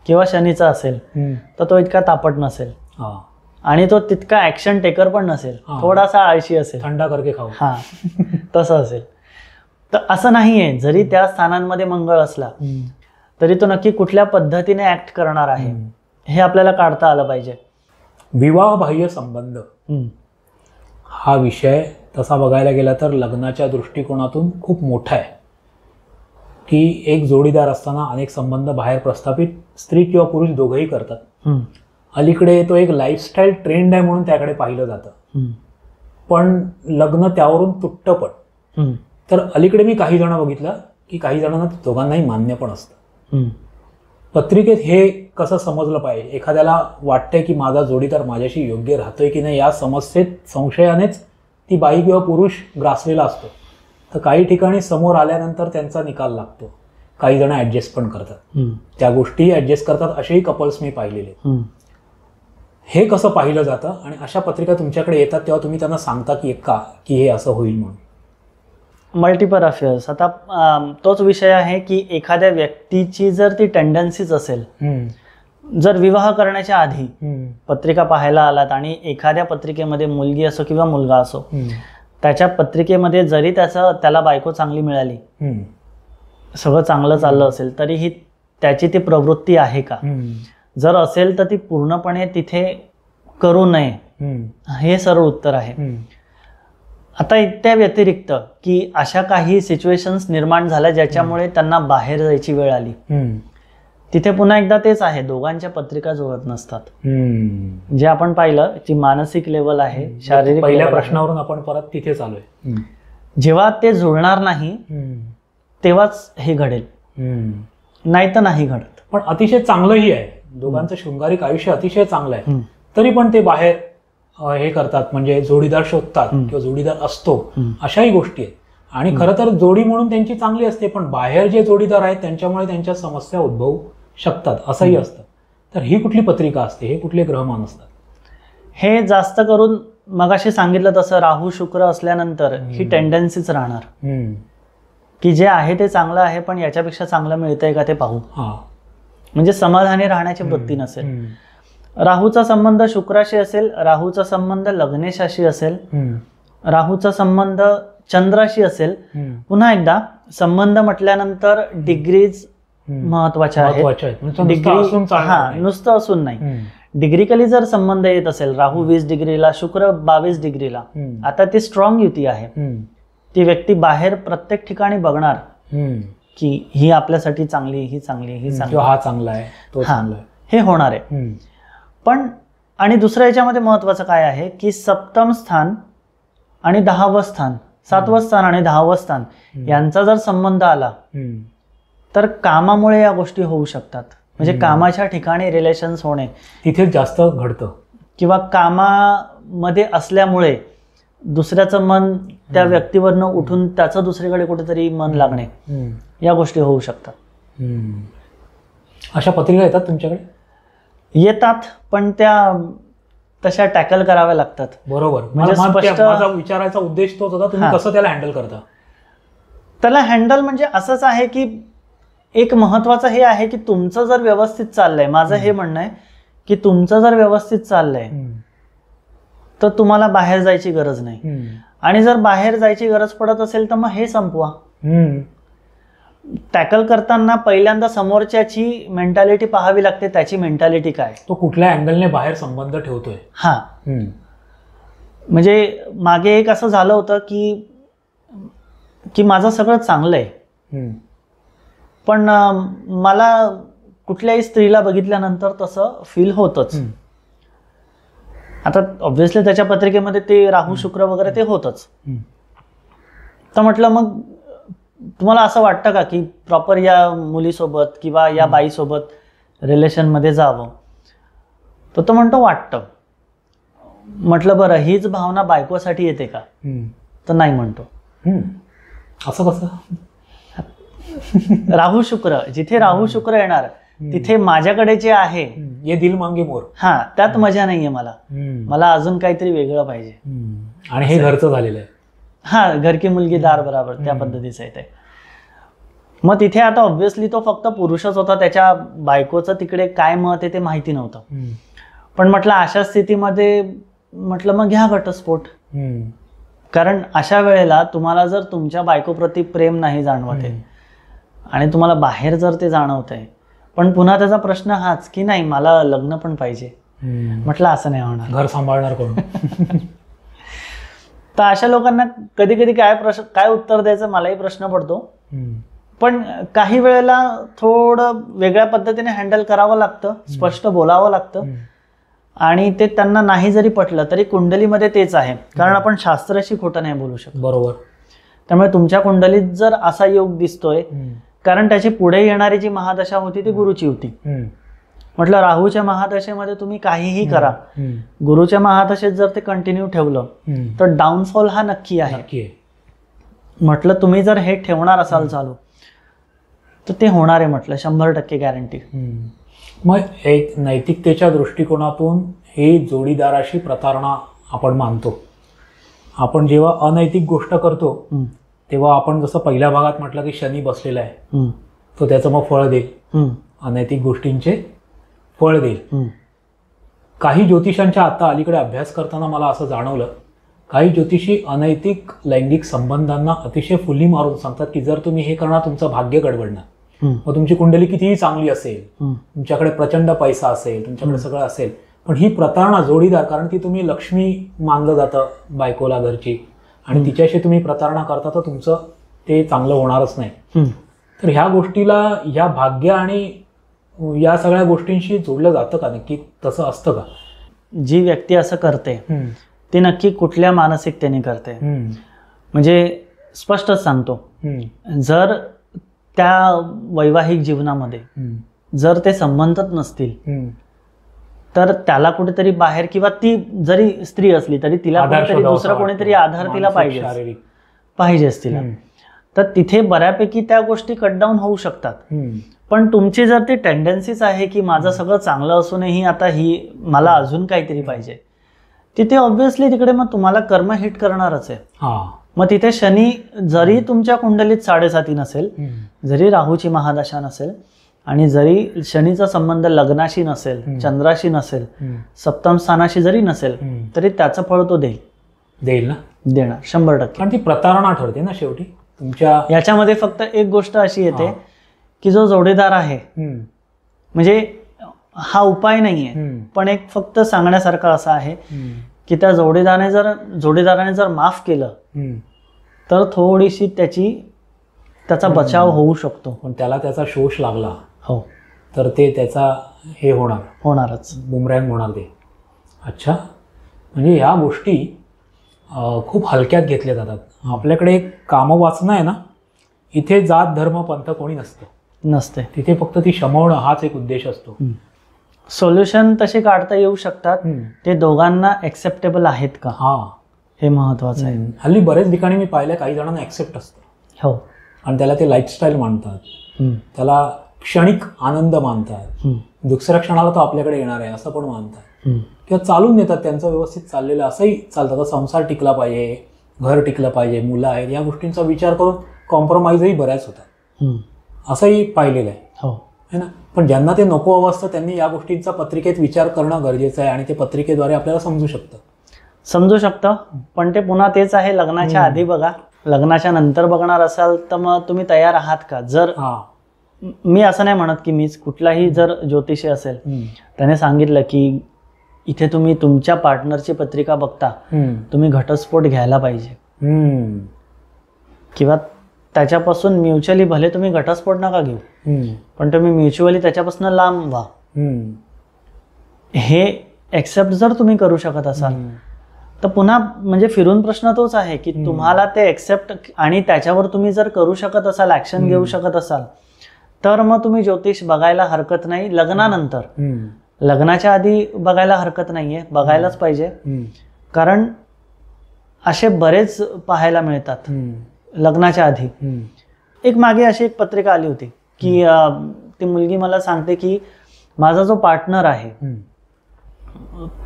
किंवा शनीचा असेल तर तो इतका तापट नसेल आणि तो तितका ऍक्शन टेकर पण नसेल, थोडासा आळशी असेल, थंडा करके खाऊ, तसं असेल. तर असं नाहीये, जरी त्या स्थानांमध्ये मंगळ असला तरी तो नक्की कुठल्या पद्धतीने ऍक्ट करणार आहे हे आपल्याला काढता आलं पाहिजे. विवाह बाह्य संबंध हा विषय तसा बघायला गेला तर लग्नाच्या दृष्टिकोनातून खूप मोठा आहे की एक जोडीदार असताना अनेक संबंध बाहेर प्रस्थापित स्त्री किंवा पुरुष दोघंही करतात. अलीकडे तो एक लाईफस्टाईल ट्रेंड आहे म्हणून त्याकडे पाहिलं जातं, पण लग्न त्यावरून तुटतं. पण तर अलीकडे मी काही जण बघितलं की काही जणांना दोघांनाही मान्य पण असतं. पत्रिकेत हे कसं समजलं पाहिजे? एखाद्याला वाटतंय की माझा जोडीदार माझ्याशी योग्य राहतोय की नाही या समस्येत संशयानेच ती बाई किंवा पुरुष ग्रासलेला असतो. तर काही ठिकाणी समोर आल्यानंतर त्यांचा निकाल लागतो. काही जण ऍडजस्ट पण करतात, त्या गोष्टी ऍडजस्ट करतात, असेही कपल्स मी पाहिलेले. हे कसं पाहिलं जातं आणि अशा पत्रिका तुमच्याकडे येतात तेव्हा तुम्ही त्यांना सांगता की हे असं होईल म्हणून? Multiple affairs. आता तोच विषय आहे की एखाद्या व्यक्तीची जर ती टेंडन्सीच असेल, जर विवाह करण्याच्या आधी पत्रिका पाहायला आलात आणि एखाद्या पत्रिकेमध्ये मुलगी असो किंवा मुलगा असो, त्याच्या पत्रिकेमध्ये जरी त्याला बायको चांगली मिळाली, सगळं चांगलं चाललं असेल, तरीही त्याची ती प्रवृत्ती आहे का? जर असेल तर ती पूर्णपणे तिथे करू नये, हे सरळ उत्तर आहे. आता त्या व्यतिरिक्त की अशा काही सिच्युएशन्स निर्माण झाल्या ज्याच्यामुळे त्यांना बाहेर जायची वेळ आली, तिथे पुन्हा एकदा तेच आहे, दोघांच्या पत्रिका जुळत नसतात. जे आपण पाहिलं जी मानसिक लेवल आहे, शारीरिक, पहिल्या प्रश्नावरून आपण परत तिथेच आलोय. जेव्हा ते जुळणार नाही तेव्हाच हे घडेल, नाही तर नाही घडत. पण अतिशय चांगलंही आहे, दोघांचं शृंगारिक आयुष्य अतिशय चांगलं आहे, तरी पण ते बाहेर हे करतात, म्हणजे जोडीदार शोधतात किंवा जोडीदार असतो, अशाही गोष्टी आहेत. आणि खरं तर जोडी म्हणून त्यांची चांगली असते, पण बाहेर जे जोडीदार आहेत त्यांच्यामुळे त्यांच्या समस्या उद्भवू शकतात, असंही असतं. तर ही कुठली पत्रिका असते, हे कुठले ग्रहमान असतात? हे जास्त करून मगाशी सांगितलं तसं राहू शुक्र असल्यानंतर ही टेंडन्सीच राहणार की जे आहे ते चांगलं आहे पण याच्यापेक्षा चांगलं मिळतंय का ते पाहू, म्हणजे समाधानी राहण्याची वृत्ती नसेल. राहूचा संबंध शुक्राशी असेल, राहूचा संबंध लग्नेशाशी असेल, राहूचा संबंध चंद्राशी असेल. पुन्हा एकदा संबंध म्हटल्यानंतर डिग्रीज महत्वाच्या आहेत. डिग्री नुसतं असून नाही, डिग्रिकली जर संबंध येत असेल, राहू 20 डिग्रीला, शुक्र 22 डिग्रीला, आता ती स्ट्रॉंग युती आहे. ती व्यक्ती बाहेर प्रत्येक ठिकाणी बघणार की ही आपल्यासाठी चांगली, ही चांगली, ही चांगली, हा चांगला आहे, तो चांगला आहे. हे होणार आहे. पण आणि दुसऱ्या याच्यामध्ये महत्त्वाचं काय आहे की सप्तम स्थान आणि 10वं स्थान, 7वं स्थान आणि 10वं स्थान यांचा जर संबंध आला तर कामामुळे या गोष्टी होऊ शकतात. म्हणजे कामाच्या ठिकाणी रिलेशन्स होणे तिथे जास्त घडतं, किंवा कामामध्ये असल्यामुळे दुसऱ्याचं मन त्या व्यक्तीवरनं उठून त्याचं दुसरीकडे कुठेतरी मन लागणे, या गोष्टी होऊ शकतात. अशा पत्रिका येतात तुमच्याकडे? येतात, पण त्या तशा टॅकल कराव्या लागतात. बरोबर. म्हणजे माझा विचारायचा उद्देश तोच होता, तुम्ही कसं त्याला हँडल करता? त्याला हँडल म्हणजे असंच आहे की एक महत्वाचं हे आहे की तुमचं जर व्यवस्थित चाललंय, माझं हे म्हणणं आहे की तुमचं जर व्यवस्थित चाललंय तर तुम्हाला बाहेर जायची गरज नाही. आणि जर बाहेर जायची गरज पडत असेल तर मग हे संपवा. टॅकल करताना पहिल्यांदा समोरच्याची मेंटॅलिटी पाहावी लागते, त्याची मेंटॅलिटी काय, तो कुठल्या अँगलने बाहेर संबंध ठेवतोय. हा, म्हणजे मागे एक असं झालं होतं की माझं सगळं चांगलं आहे, पण मला कुठल्याही स्त्रीला बघितल्यानंतर तसं फील होतच. आता ऑब्व्हियसली त्याच्या पत्रिकेमध्ये ते राहू शुक्र वगैरे ते होतच. तर म्हटलं मग तुम्हाला असं वाटतं का की प्रॉपर या मुलीसोबत किंवा या बाईसोबत रिलेशनमध्ये जावं? तर तो म्हणतो वाटतं. म्हटलं बरं, हीच भावना बायकोसाठी येते का? तर नाही म्हणतो. असं कसं? राहू शुक्र, जिथे राहू शुक्र येणार तिथे माझ्याकडे जे आहे ये दिल मांगे मोर, हा, त्यात मजा नाहीये. मला अजून काहीतरी वेगळं पाहिजे. आणि हे घरचं झालेलं आहे. हा, घर की मुलगी दार बराबर, त्या पद्धतीचं आहे ते. मग तिथे आता ऑब्व्हियसली तो फक्त पुरुषच होता, त्याच्या बायकोचं तिकडे काय मत आहे ते माहिती नव्हतं. पण म्हटलं अशा स्थितीमध्ये म्हटलं मग घ्या घटस्फोट. कारण अशा वेळेला तुम्हाला जर तुमच्या बायकोप्रती प्रेम नाही जाणवत आहे आणि तुम्हाला बाहेर जर ते जाणवत आहे, पण पुन्हा त्याचा प्रश्न हाच की नाही मला लग्न पण पाहिजे, म्हटलं असं नाही होणार. घर सांभाळणार कोण? तर अशा लोकांना कधी कधी काय उत्तर द्यायचं मलाही प्रश्न पडतो. पण काही वेळेला थोडं वेगळ्या पद्धतीने हँडल करावं लागतं, स्पष्ट बोलावं लागतं. आणि ते त्यांना नाही जरी पटलं तरी कुंडलीमध्ये तेच आहे, कारण आपण शास्त्राशी खोटं नाही बोलू शकत. बरोबर. त्यामुळे तुमच्या कुंडलीत जर असा योग दिसतोय, कारण त्याची पुढे येणारी जी महादशा होती ती गुरुची होती. म्हटलं राहूच्या महादशेमध्ये तुम्ही काहीही करा, गुरुच्या महादशेत जर ते कंटिन्यू ठेवलं तर डाऊनफॉल हा नक्की आहे. म्हटलं तुम्ही जर हे ठेवणार असाल चालू तर ते होणार आहे, म्हटलं 100% गॅरंटी. मग एक नैतिकतेच्या दृष्टिकोनातून हे जोडीदाराशी प्रतारणा आपण मानतो. आपण जेव्हा अनैतिक गोष्ट करतो तेव्हा आपण जसं पहिल्या भागात म्हटलं की शनी बसलेला आहे, तो त्याचं मग फळ देईल, अनैतिक गोष्टींचे फळ देईल. काही ज्योतिषांच्या आता अलीकडे अभ्यास करताना मला असं जाणवलं, काही ज्योतिषी अनैतिक लैंगिक संबंधांना अतिशय फुल्ली मारून सांगतात की जर तुम्ही हे करणार तुमचं भाग्य गडबडणार. मग तुमची कुंडली कितीही चांगली असेल, तुमच्याकडे प्रचंड पैसा असेल, तुमच्याकडे सगळं असेल, पण ही प्रतारणा जोडीदार, कारण की तुम्ही लक्ष्मी मानलं जातं बायकोला घरची, आणि तिच्याशी तुम्ही प्रतारणा करता तर तुमचं ते चांगलं होणारच नाही. तर ह्या गोष्टीला ह्या भाग्य आणि या सगळ्या गोष्टींशी जोडलं जातं का? नक्की तसं असतं का? जी व्यक्ती असं करते ती नक्की कुठल्या मानसिकतेने करते? म्हणजे स्पष्टच सांगतो, जर त्या वैवाहिक जीवनामध्ये जर ते संबंधच नसतील तर त्याला कुठेतरी बाहेर, किंवा ती जरी स्त्री असली तरी तिला कुठेतरी दुसरं कोणीतरी आधार तिला पाहिजेच तिला. तर तिथे बऱ्यापैकी त्या गोष्टी कट डाऊन होऊ शकतात. पण तुमची जर ती टेंडन्सीच आहे की माझं सगळं चांगलं असूनही आता ही मला अजून काहीतरी पाहिजे, तिथे ऑब्व्हियसली तिकडे मग तुम्हाला कर्म हिट करणारच आहे. मग तिथे शनी जरी तुमच्या कुंडलीत 7.5 नसेल, जरी राहूची महादशा नसेल, आणि जरी शनीचा संबंध लग्नाशी नसेल, चंद्राशी नसेल, सप्तम स्थानाशी जरी नसेल, तरी त्याचं फळ तो देईल ना, देणार 100%. कारण ती प्रतारणा ठरते ना शेवटी तुमच्या याच्यामध्ये. फक्त एक गोष्ट अशी येते की जो जोडीदार आहे, म्हणजे हा उपाय नाहीये, पण एक फक्त सांगण्यासारखा असा आहे की त्या जोडीदाराने जर माफ केलं तर थोडीशी त्याचा बचाव होऊ शकतो. पण त्याला त्याचा शोष लागला हो तर ते त्याचा हे होणारच, बुमरँग होणार ते. अच्छा, म्हणजे ह्या गोष्टी खूप हलक्यात घेतल्या जातात. आपल्याकडे एक कामवासना आहे ना, इथे जात धर्म पंथ कोणी नसते. तिथे फक्त ती शमवणं हाच एक उद्देश असतो. सोल्युशन तसे काढता येऊ शकतात, ते दोघांना ऍक्सेप्टेबल आहेत का, हे महत्वाचं आहे. हल्ली बरेच ठिकाणी मी पाहिलं काही जणांना ऍक्सेप्ट असतं, हो, आणि त्याला ते लाईफस्टाईल मानतात, त्याला क्षणिक आनंद मानतात, दुसऱ्या क्षणाला तो आपल्याकडे येणार आहे असं पण मानतात, किंवा चालून येतात, त्यांचं व्यवस्थित चाललेलं असंही चालतं. तर संसार टिकला पाहिजे, घर टिकलं पाहिजे, मुलं आहेत, या गोष्टींचा विचार करून कॉम्प्रोमाइजही बऱ्याच होतात, असंही पाहिलेलं आहे, हो है ना. पण ज्यांना ते नको हवं असतं त्यांनी या गोष्टींचा पत्रिकेत विचार करणं गरजेचं आहे, आणि ते पत्रिकेद्वारे आपल्याला समजू शकतं. पण ते पुन्हा तेच आहे, लग्नाच्या आधी बघा, लग्नाच्या नंतर बघणार असाल तर मग तुम्ही तयार आहात का. जर मी असं नाही म्हणत की मीच, कुठलाही जर ज्योतिषी असेल त्याने सांगितलं की इथे तुम्ही तुमच्या पार्टनरची पत्रिका बघता, तुम्ही घटस्फोट घ्यायला पाहिजे, किंवा त्याच्यापासून म्युच्युअली भले तुम्ही घटस्फोट नका घेऊ, पण तुम्ही म्युच्युअली त्याच्यापासून लांब व्हा. हे एक्सेप्ट जर तुम्ही करू शकत असाल तर पुन्हा म्हणजे फिरून प्रश्न तोच आहे की तुम्हाला ते एक्सेप्ट आणि त्याच्यावर तुम्ही जर करू शकत असाल, ऍक्शन घेऊ शकत असाल, तर मग तुम्ही ज्योतिष बघायला हरकत नाही. लग्नानंतर, लग्नाच्या आधी बघायला हरकत नाहीये, बघायलाच पाहिजे. कारण असे बरेच पाहायला मिळतात लग्नाच्या आधी. एक मागे अशी एक पत्रिका आली होती की ती मुलगी मला सांगते की माझा जो पार्टनर आहे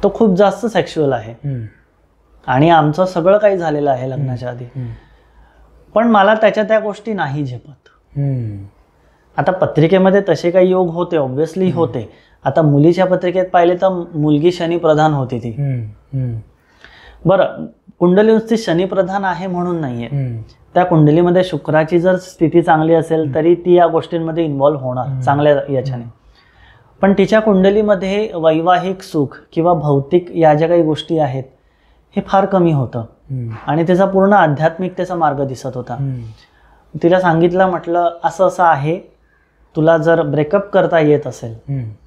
तो खूप जास्त सेक्शुअल आहे, आणि आमचं सगळं काही झालेलं आहे लग्नाच्या आधी, पण मला त्याच्या त्या गोष्टी नाही झेपत. आता पत्रिकेमध्ये तसे काही योग होते, ऑब्व्हियसली होते. आता मुलीच्या पत्रिकेत पाहिले तर मुलगी शनी प्रधान होती ती. बरं, कुंडली नुसती शनी प्रधान आहे म्हणून नाहीये, त्या कुंडलीमध्ये शुक्राची जर स्थिती चांगली असेल तरी ती या गोष्टींमध्ये इन्व्हॉल्व्ह होणार चांगल्या याच्याने. पण तिच्या कुंडलीमध्ये वैवाहिक सुख किंवा भौतिक या ज्या काही गोष्टी आहेत हे फार कमी होतं, आणि त्याचा पूर्ण आध्यात्मिकतेचा मार्ग दिसत होता. तिला सांगितलं, म्हटलं असं असं आहे, तुला जर ब्रेकअप करता येत असेल,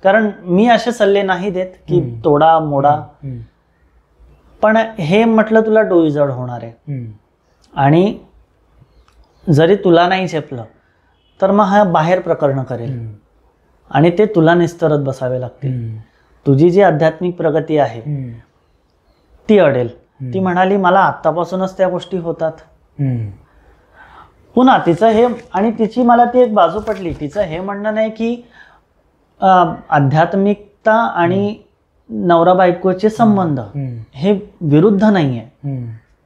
कारण मी असे सल्ले नाही देत की तोडा मोडा, पण हे म्हटलं तुला डोईजड होणार आहे, आणि जरी तुला नाही झेपलं तर मग हा बाहेर प्रकरण करेल, आणि ते तुला निस्तरत बसावे लागतील. तुझी जी आध्यात्मिक प्रगती आहे ती अडेल. ती म्हणाली मला आत्तापासूनच त्या गोष्टी होतात. पुन्हा तिचं हे, आणि तिची मला ती एक बाजू पटली, तिचं हे म्हणणं नाही की आध्यात्मिकता आणि नवरा बायकोचे संबंध हे विरुद्ध नाहीये.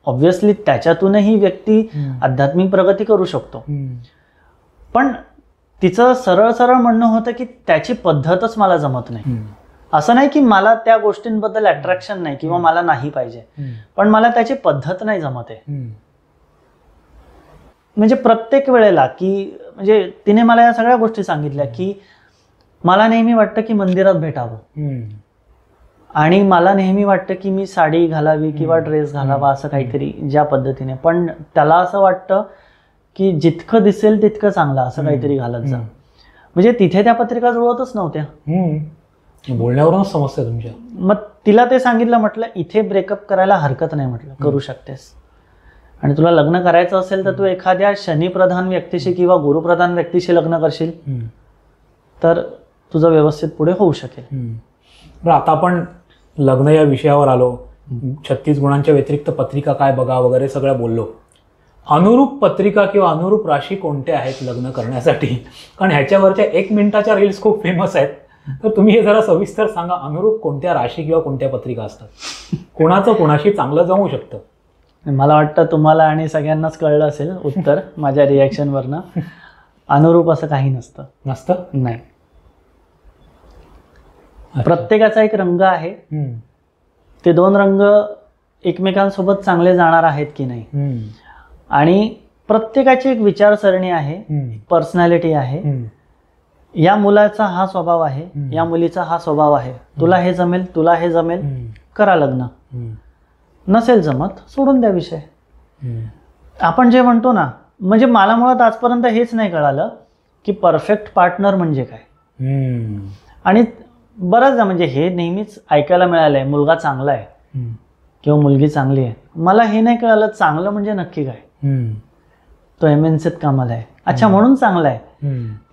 ऑब्व्हियसली त्याच्यातूनही व्यक्ती आध्यात्मिक प्रगती करू शकतो, पण तिचं सरळ सरळ म्हणणं होतं की त्याची पद्धतच मला जमत नाही. असं नाही की मला त्या गोष्टींबद्दल अट्रॅक्शन नाही किंवा मला नाही पाहिजे, पण मला त्याची पद्धत नाही जमत आहे. म्हणजे प्रत्येक वेळेला की म्हणजे तिने मला या सगळ्या गोष्टी सांगितल्या की मला नेहमी वाटतं की मंदिरात भेटावं, आणि मला नेहमी वाटतं की मी साडी घालावी किंवा ड्रेस घालावा असं काहीतरी ज्या पद्धतीने, पण त्याला असं वाटतं की जितकं दिसेल तितकं चांगलं असं काहीतरी घालत जा. म्हणजे तिथे त्या पत्रिका जुळतच नव्हत्या, बोलण्यावरूनच समजतं तुमच्या. मग तिला ते सांगितलं, म्हटलं इथे ब्रेकअप करायला हरकत नाही, म्हटलं करू शकतेस, आणि तुला लग्न करायचं असेल तर तू एखाद्या शनीप्रधान व्यक्तीशी किंवा गुरुप्रधान व्यक्तीशी लग्न करशील तर तुझं व्यवस्थित पुढे होऊ शकेल. बरं, आता आपण लग्न या विषयावर आलो, 36 गुणांच्या व्यतिरिक्त पत्रिका काय बघा वगैरे सगळं बोललो. अनुरूप पत्रिका किंवा अनुरूप राशी कोणत्या आहेत लग्न करण्यासाठी? कारण ह्याच्यावरच्या 1 मिनिटाच्या रील्स खूप फेमस आहेत, तर तुम्ही हे जरा सविस्तर सांगा. अनुरूप कोणत्या राशी किंवा कोणत्या पत्रिका असतात? कोणाचं कोणाशी चांगलं जमू शकतं? मला वाटतं तुम्हाला आणि सगळ्यांनाच कळलं असेल उत्तर माझ्या रिॲक्शनवरनं. अनुरूप असं काही नसतं. नाही, प्रत्येकाचा एक रंग आहे, ते 2 रंग एकमेकांसोबत चांगले जाणार आहेत की नाही, आणि प्रत्येकाची एक विचारसरणी आहे, पर्सनॅलिटी आहे. या मुलाचा हा स्वभाव आहे, या मुलीचा हा स्वभाव आहे, तुला हे जमेल, तुला हे जमेल, करा लग्न. नसेल जमत सोडून द्या विषय. आपण जे म्हणतो ना, म्हणजे मला मुळात आजपर्यंत हेच नाही कळालं की परफेक्ट पार्टनर म्हणजे काय. आणि बरंच म्हणजे हे नेहमीच ऐकायला मिळालंय, मुलगा चांगला आहे किंवा मुलगी चांगली आहे. मला हे नाही कळालं चांगलं म्हणजे नक्की काय. तो MNCत कामाला आहे, अच्छा म्हणून चांगला आहे.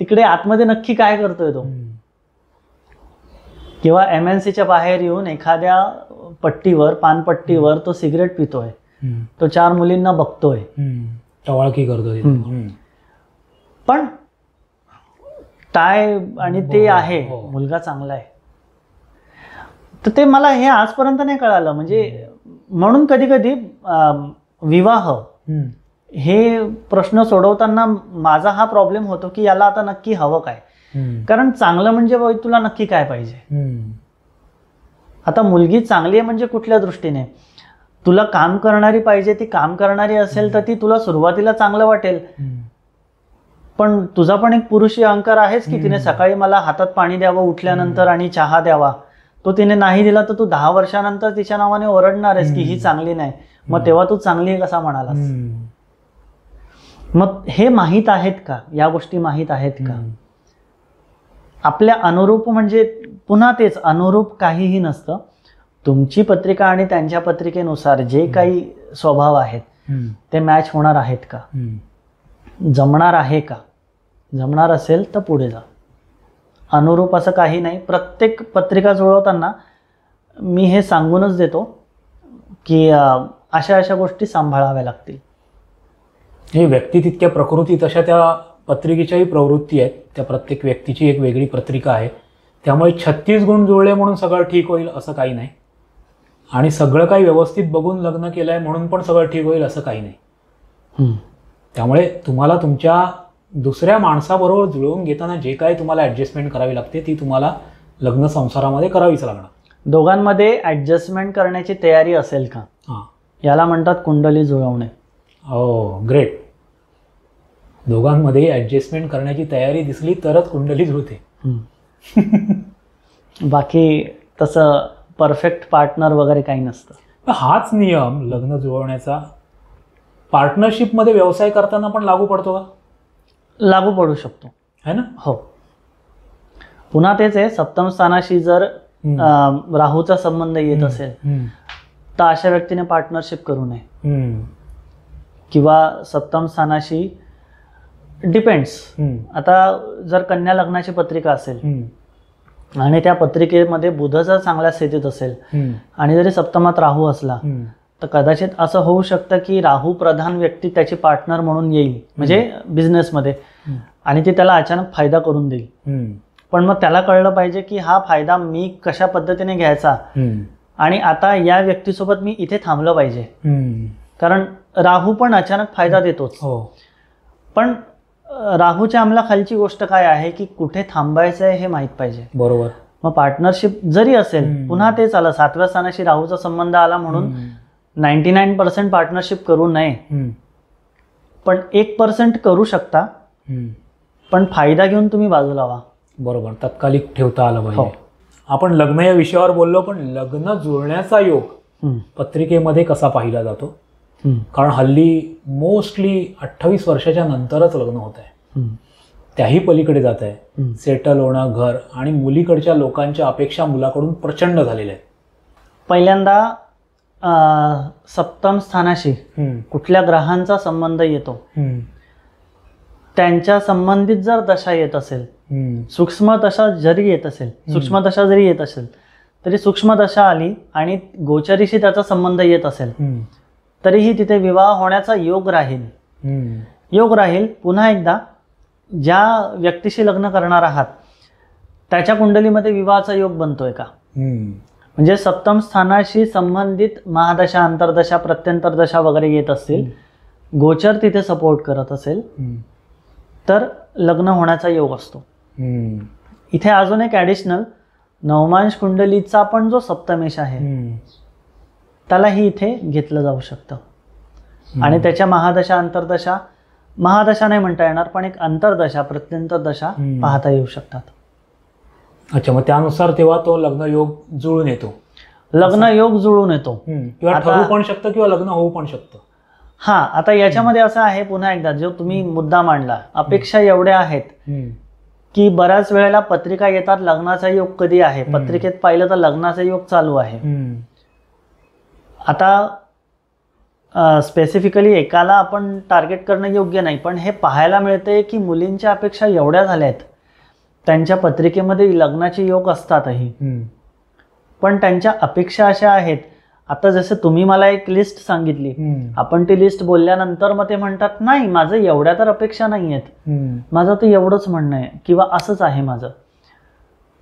तिकडे आतमध्ये नक्की काय करतोय तो. किंवा MNCच्या बाहेर येऊन एखाद्या पट्टीवर, पानपट्टीवर तो सिगरेट पितोय, तो 4 मुलींना बघतोय, टवाळकी करतोय. पण टाय आणि ते आहे, मुलगा चांगला आहे. तर ते मला हे आजपर्यंत नाही कळालं. म्हणजे म्हणून कधी कधी विवाह हे प्रश्न सोडवताना माझा हा प्रॉब्लेम होतो की याला आता नक्की हवं काय. कारण चांगलं म्हणजे तुला नक्की काय पाहिजे. आता मुलगी चांगली आहे म्हणजे कुठल्या दृष्टीने, तुला काम करणारी पाहिजे. ती काम करणारी असेल तर ती तुला सुरुवातीला चांगलं वाटेल, पण तुझा पण एक पुरुषी अहंकार आहेच की तिने सकाळी मला हातात पाणी द्यावं उठल्यानंतर आणि चहा द्यावा. तो तिने नाही दिला तर तू 10 वर्षानंतर तिच्या नावाने ओरडणार आहेस की ही चांगली नाही. मग तेव्हा तू चांगली कसा म्हणालास. मग हे माहीत आहेत का, या गोष्टी माहीत आहेत का. आपल्या अनुरूप म्हणजे पुन्हा तेच, अनुरूप काहीही नसतं. तुमची पत्रिका आणि त्यांच्या पत्रिकेनुसार जे काही स्वभाव आहेत ते मॅच होणार आहेत का, जमणार आहे का. जमणार असेल तर पुढे जा. अनुरूप असं काही नाही. प्रत्येक पत्रिका जुळवताना मी हे सांगूनच देतो की अशा अशा गोष्टी सांभाळाव्या लागतील. हे व्यक्ती तितक्या प्रकृती तशा त्या पत्रिकेच्याही प्रवृत्ती आहेत. त्या प्रत्येक व्यक्तीची एक वेगळी पत्रिका आहे. त्यामुळे 36 गुण जुळले म्हणून सगळं ठीक होईल असं काही नाही, आणि सगळं काही व्यवस्थित बघून लग्न केलं आहे म्हणून पण सगळं ठीक होईल असं काही नाही. त्यामुळे तुम्हाला तुमच्या दुसऱ्या माणसाबरोबर जुळवून घेताना जे काही तुम्हाला ॲडजस्टमेंट करावी लागते ती तुम्हाला लग्न संसारामध्ये करावीच लागणार. दोघांमध्ये ॲडजस्टमेंट करण्याची तयारी असेल का, याला म्हणतात कुंडली जुळवणे. हो, ग्रेट. दोघांमध्ये ॲडजस्टमेंट करण्याची तयारी दिसली तरच कुंडली जुळते. बाकी तसं परफेक्ट पार्टनर वगैरे काही नसतं. हाच नियम लग्न जुळवण्याचा पार्टनरशिपमध्ये व्यवसाय करताना पण लागू पडतो का. लागू पडू शकतो, है ना. हो. पुन्हा तेच आहे, सप्तम स्थानाशी जर राहूचा संबंध येत असेल तर अशा व्यक्तीने पार्टनरशिप करू नये. किंवा सप्तम स्थानाशी डिपेंड्स. आता जर कन्या लग्नाची पत्रिका असेल आणि त्या पत्रिकेमध्ये बुध जर चांगल्या स्थितीत असेल आणि जरी सप्तमात राहू असला तर कदाचित असं होऊ शकतं की राहू प्रधान व्यक्ती त्याची पार्टनर म्हणून येईल, म्हणजे बिझनेसमध्ये, आणि ती त्याला अचानक फायदा करून देईल. पण मग त्याला कळलं पाहिजे की हा फायदा मी कशा पद्धतीने घ्यायचा, आणि आता या व्यक्तीसोबत मी इथे थांबलं पाहिजे. कारण राहू पण अचानक फायदा देतोच, पण राहूच्या अंमलाखालची गोष्ट काय आहे की कुठे थांबायचं आहे हे माहीत पाहिजे. बरोबर. मग पार्टनरशिप जरी असेल, पुन्हा तेच आलं 7व्या स्थानाशी राहूचा संबंध आला म्हणून 99% पार्टनरशिप करू नये, पण 1% करू शकता, पण फायदा घेऊन तुम्ही बाजूला व्हा. बरोबर, तात्कालिक ठेवता आलं पाहिजे. आपण लग्न या विषयावर बोललो, पण लग्न जुळण्याचा योग पत्रिकेमध्ये कसा पाहिला जातो. कारण हल्ली मोस्टली 28 वर्षाच्या नंतरच लग्न होत आहे. त्याही पलीकडे जात आहे. सेटल होणं, घर, आणि मुलीकडच्या लोकांच्या अपेक्षा मुलाकडून प्रचंड झालेल्या आहेत. पहिल्यांदा सप्तम स्थानाशी कुठल्या ग्रहांचा संबंध येतो, त्यांच्या संबंधित जर दशा येत असेल, सूक्ष्म दशा जरी येत असेल, सूक्ष्म दशा जरी येत असेल तरी सूक्ष्म दशा आली आणि गोचरीशी त्याचा संबंध येत असेल तरीही तिथे विवाह होण्याचा योग राहील. पुन्हा एकदा ज्या व्यक्तीशी लग्न करणार आहात त्याच्या कुंडलीमध्ये विवाहाचा योग बनतोय का. म्हणजे सप्तम स्थानाशी संबंधित महादशा, अंतर्दशा, प्रत्यंतर दशा वगैरे येत असतील, गोचर तिथे सपोर्ट करत असेल तर लग्न होण्याचा योग असतो. इथे अजून एक ॲडिशनल, नवमांश कुंडलीचा पण जो सप्तमेश आहे त्यालाही इथे घेतलं जाऊ शकतं, आणि त्याच्या महादशा, अंतर्दशा, महादशा नाही म्हणता येणार पण एक अंतर्दशा, प्रत्यंतर दशा पाहता येऊ शकतात. अच्छा, मग त्यानुसार तेव्हा तो लग्न योग जुळून येतो. लग्न योग जुळून येतो, किंवा ठरू पण शकतं किंवा लग्न होऊ पण शकतं. हा, आता याच्यामध्ये असं आहे, पुन्हा एकदा जो तुम्ही मुद्दा मांडला, अपेक्षा एवढ्या आहेत की बऱ्याच वेळेला पत्रिका येतात लग्नाचा योग कधी आहे, पत्रिकेत पाहिलं तर लग्नाचा योग चालू आहे. आता स्पेसिफिकली एकाला आपण टार्गेट करणं योग्य नाही, पण हे पाहायला मिळतंय की मुलींच्या अपेक्षा एवढ्या झाल्या आहेत, त्यांच्या पत्रिकेमध्ये लग्नाचे योग असतातही, पण त्यांच्या अपेक्षा अशा आहेत. आता जसं तुम्ही मला एक लिस्ट सांगितली, आपण ती लिस्ट बोलल्यानंतर मग ते म्हणतात नाही माझं एवढ्या तर अपेक्षा नाही आहेत, माझं तर एवढंच म्हणणं आहे किंवा असंच आहे माझं.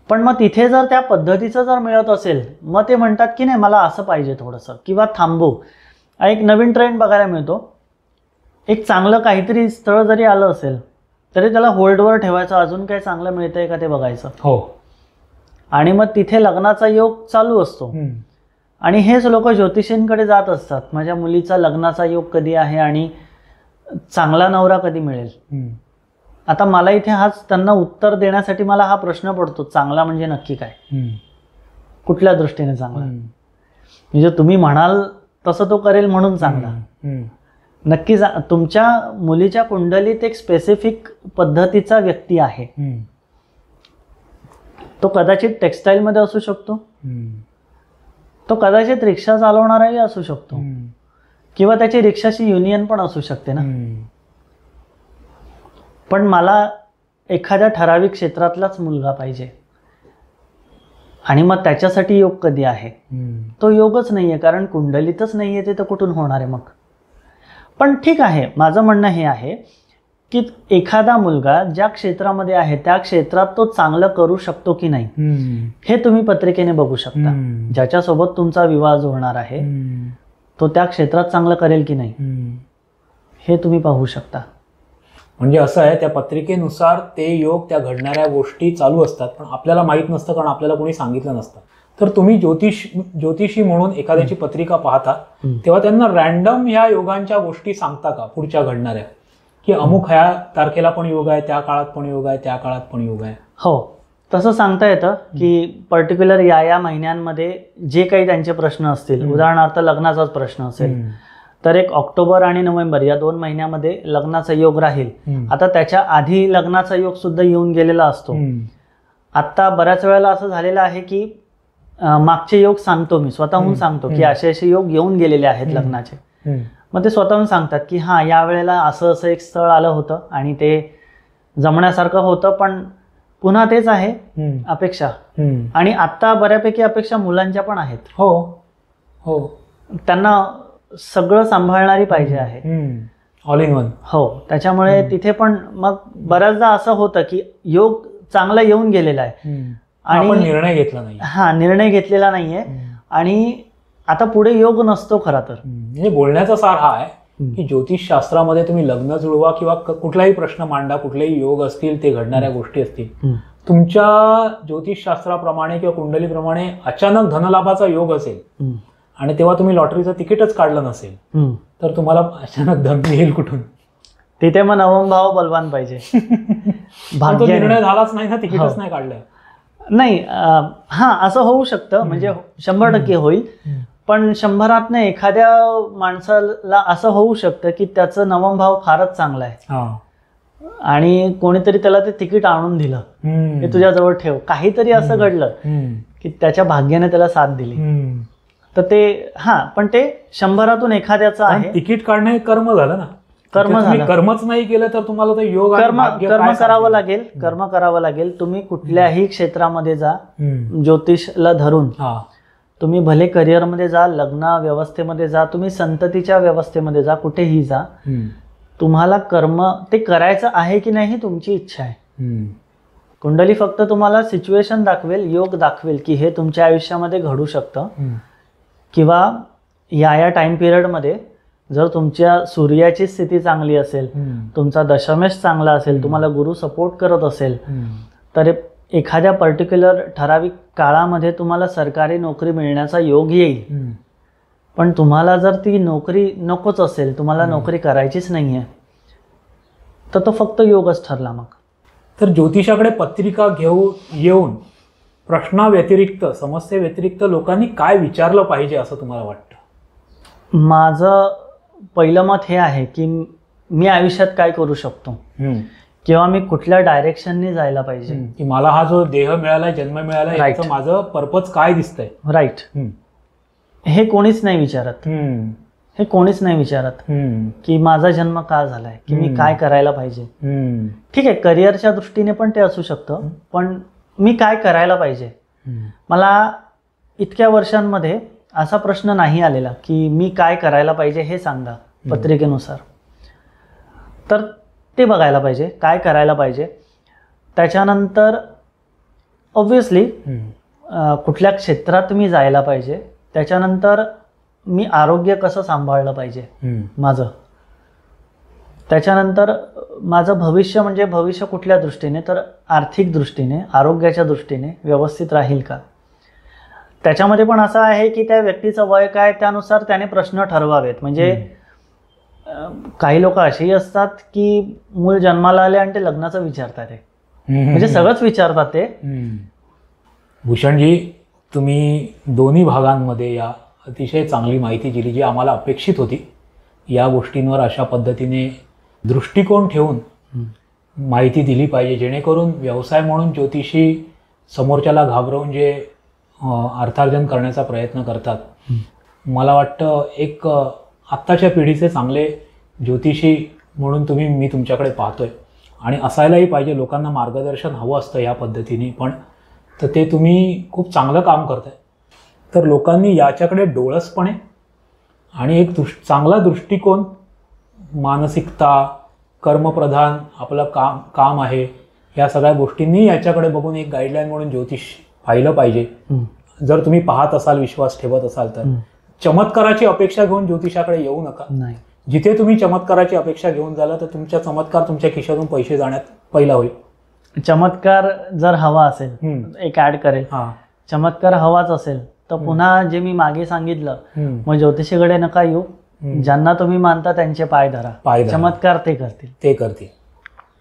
पण मग तिथे जर त्या पद्धतीचं जर मिळत असेल मग ते म्हणतात की नाही मला असं पाहिजे थोडंसं, किंवा थांबू. एक नवीन ट्रेंड बघायला मिळतो, एक चांगलं काहीतरी स्थळ जरी आलं असेल तरी त्याला होल्डवर ठेवायचं, अजून काही चांगलं मिळतंय का ते बघायचं. हो. आणि मग तिथे लग्नाचा योग चालू असतो आणि हेच लोक ज्योतिषींकडे जात असतात, माझ्या मुलीचा लग्नाचा योग कधी आहे आणि चांगला नवरा कधी मिळेल. आता मला इथे हाच त्यांना उत्तर देण्यासाठी मला हा प्रश्न पडतो, चांगला म्हणजे नक्की काय, कुठल्या दृष्टीने चांगला. म्हणजे तुम्ही म्हणाल तसं तो करेल म्हणून चांगला, नक्की तुमच्या मुलीच्या कुंडलीत एक स्पेसिफिक पद्धतीचा व्यक्ती आहे. तो कदाचित टेक्स्टाईलमध्ये असू शकतो, तो कदाचित रिक्षा चालवणाराही असू शकतो, किंवा त्याची रिक्षाची युनियन पण असू शकते ना. पण मला एखाद्या ठराविक क्षेत्रातलाच मुलगा पाहिजे आणि मग त्याच्यासाठी योग कधी आहे, तो योगच नाहीये, कारण कुंडलीतच नाहीये ते तर कुठून होणार आहे मग. पण ठीक आहे, माझं म्हणणं हे आहे की एखादा मुलगा ज्या क्षेत्रामध्ये आहे त्या क्षेत्रात तो चांगलं करू शकतो की नाही हे तुम्ही पत्रिकेने बघू शकता. ज्याच्यासोबत तुमचा विवाह जुळणार आहे तो त्या क्षेत्रात चांगलं करेल की नाही हे तुम्ही पाहू शकता. म्हणजे असं आहे, त्या पत्रिकेनुसार ते योग, त्या घडणाऱ्या गोष्टी चालू असतात, पण आपल्याला माहीत नसतं कारण आपल्याला कोणी सांगितलं नसतं. तर तुम्ही ज्योतिषी म्हणून एखाद्याची पत्रिका पाहता तेव्हा त्यांना रॅन्डम ह्या योगांच्या गोष्टी सांगता का पुढच्या घडणाऱ्या, की अमुक ह्या तारखेला पण योग आहे, त्या काळात पण योग आहे, त्या काळात पण योग आहे? हो, तसं सांगता येतं की पर्टिक्युलर या महिन्यांमध्ये जे काही त्यांचे प्रश्न असतील, उदाहरणार्थ लग्नाचाच प्रश्न असेल तर एक ऑक्टोबर आणि नोव्हेंबर या 2 महिन्यामध्ये लग्नाचा योग राहील. आता त्याच्या आधी लग्नाचा योग सुद्धा येऊन गेलेला असतो. आता बऱ्याच वेळेला असं झालेलं आहे की मागचे योग सांगतो, मी स्वतःहून सांगतो की असे योग येऊन गेलेले आहेत लग्नाचे. मग ते स्वतःहून सांगतात की हां या वेळेला असं असं एक स्थळ आलं होतं आणि ते जमण्यासारखं होतं, पण पुन्हा तेच आहे अपेक्षा. आणि आता बऱ्यापैकी अपेक्षा मुलांच्या पण आहेत. हो हो, त्यांना सगळं सांभाळणारी पाहिजे आहे, ऑल इन वन. हो, त्याच्यामुळे तिथे पण मग बऱ्याचदा असं होतं की योग चांगला येऊन गेलेला आहे आणि निर्णय घेतला नाही. हा, निर्णय घेतलेला नाहीये आणि आता पुढे योग नसतो खरा तर. म्हणजे बोलण्याचा सार हा आहे की ज्योतिषशास्त्रामध्ये तुम्ही लग्न जुळवा किंवा कुठलाही प्रश्न मांडा, कुठलेही योग असतील, ते घडणाऱ्या गोष्टी असतील, तुमच्या ज्योतिषशास्त्राप्रमाणे किंवा कुंडलीप्रमाणे अचानक धनलाभाचा योग असेल आणि तेव्हा तुम्ही लॉटरीचं तिकीटच काढलं नसेल तर तुम्हाला अचानक धन येईल कुठून? तिथे मग नवम भाव बलवान पाहिजे. भाग्य निर्णय झालाच नाही ना, तिकीटच नाही काढलंय. नाही, हा असं होऊ शकतं, म्हणजे 100% होईल, पण 100त एखाद्या माणसाला असं होऊ शकतं की त्याचं नवम भाव फारच चांगला आहे आणि कोणीतरी त्याला ते तिकीट आणून दिलं, हे तुझ्याजवळ ठेव, काहीतरी असं घडलं की त्याच्या भाग्याने त्याला साथ दिली. तर ते पण ते 100तून एखाद्याचं आहे. तिकीट काढणे कर्म झालं ना, कर्म झालं. कर्मच नाही केलं तर तुम्हाला ते योग कर्म करावं लागेल, कर्म करावं लागेल. तुम्ही कुठल्याही क्षेत्रामध्ये जा, ज्योतिषला धरून तुम्ही भले करिअरमध्ये जा, लग्न व्यवस्थेमध्ये जा, तुम्ही संततीच्या व्यवस्थेमध्ये जा, कुठेही जा, तुम्हाला कर्म ते करायचं आहे की नाही तुमची इच्छा आहे. कुंडली फक्त तुम्हाला सिच्युएशन दाखवेल, योग दाखवेल की हे तुमच्या आयुष्यामध्ये घडू शकतं, किंवा या टाइम पिरियडमध्ये जर तुमच्या सूर्याची स्थिती चांगली असेल, तुमचा दशमेश चांगला असेल, तुम्हाला गुरु सपोर्ट करत असेल तर एखाद्या पर्टिक्युलर ठराविक काळामध्ये तुम्हाला सरकारी नोकरी मिळण्याचा योग येईल. पण तुम्हाला जर ती नोकरी नकोच असेल, तुम्हाला नोकरी करायचीच नाहीये, तर तो फक्त योगच ठरला. मग तर ज्योतिषाकडे पत्रिका येऊन प्रश्नाव्यतिरिक्त, समस्येव्यतिरिक्त लोकांनी काय विचारलं पाहिजे असं तुम्हाला वाटतं? माझं पहिलं मत हे आहे की मी आयुष्यात काय करू शकतो, किंवा मी कुठल्या डायरेक्शनने जायला पाहिजे. की मला हा जो देह मिळाला, जन्म मिळाला, Right. याचं माझं पर्पज काय दिसतंय. राईट. हे कोणीच नाही विचारत. हे कोणीच नाही विचारत की माझा जन्म का झालाय, की मी काय करायला पाहिजे. ठीक आहे, करिअरच्या दृष्टीने पण ते असू शकतं, पण मी काय करायला पाहिजे. मला इतक्या वर्षांमध्ये असा प्रश्न नाही आलेला की मी काय करायला पाहिजे हे सांगा पत्रिकेनुसार. तर ते बघायला पाहिजे काय करायला पाहिजे. त्याच्यानंतर ऑब्व्हियसली कुठल्या क्षेत्रात मी जायला पाहिजे. त्याच्यानंतर मी आरोग्य कसं सांभाळलं पाहिजे माझं. त्याच्यानंतर माझं भविष्य म्हणजे भविष्य कुठल्या दृष्टीने, तर आर्थिक दृष्टीने, आरोग्याच्या दृष्टीने व्यवस्थित राहील का. त्याच्यामध्ये पण असं आहे की त्या व्यक्तीचं वय काय त्यानुसार त्याने प्रश्न ठरवावेत. म्हणजे काही लोक असेही असतात की मूल जन्माला आले आणि ते लग्नाचं विचारतात ते, म्हणजे सगळंच विचारतात ते. भूषणजी, तुम्ही दोन्ही भागांमध्ये या अतिशय चांगली माहिती दिली जी आम्हाला अपेक्षित होती. या गोष्टींवर अशा पद्धतीने दृष्टिकोन ठेवून माहिती दिली पाहिजे, जेणेकरून व्यवसाय म्हणून ज्योतिषी समोरच्याला घाबरवून जे अर्थार्जन करण्याचा प्रयत्न करतात. मला वाटतं एक आत्ताच्या पिढीचे चांगले ज्योतिषी म्हणून मी तुमच्याकडे पाहतोय आणि असायलाही पाहिजे. लोकांना मार्गदर्शन हवं असतं या पद्धतीने, पण तर ते तुम्ही खूप चांगलं काम करताय. तर लोकांनी याच्याकडे डोळसपणे आणि एक चांगला दृष्टिकोन, मानसिकता, कर्मप्रधान आपलं काम आहे, या सगळ्या गोष्टींनी याच्याकडे बघून एक गाईडलाईन म्हणून ज्योतिष पाहिलं पाहिजे. जर तुम्ही पाहत असाल, विश्वास ठेवत असाल तर चमत्काराची अपेक्षा घेऊन ज्योतिषाकडे येऊ नका. जिथे तुम्ही चमत्काराची अपेक्षा घेऊन झाला तर तुमचा चमत्कार तुमच्या खिशातून पैसे जाण्यात पहिला होईल. चमत्कार जर हवा असेल, एक ऍड करेल, चमत्कार हवाच असेल तर पुन्हा जे मी मागे सांगितलं, मग ज्योतिषीकडे नका येऊ. ज्यांना तुम्ही मानता त्यांचे पाय धरा. चमत्कार ते करतील.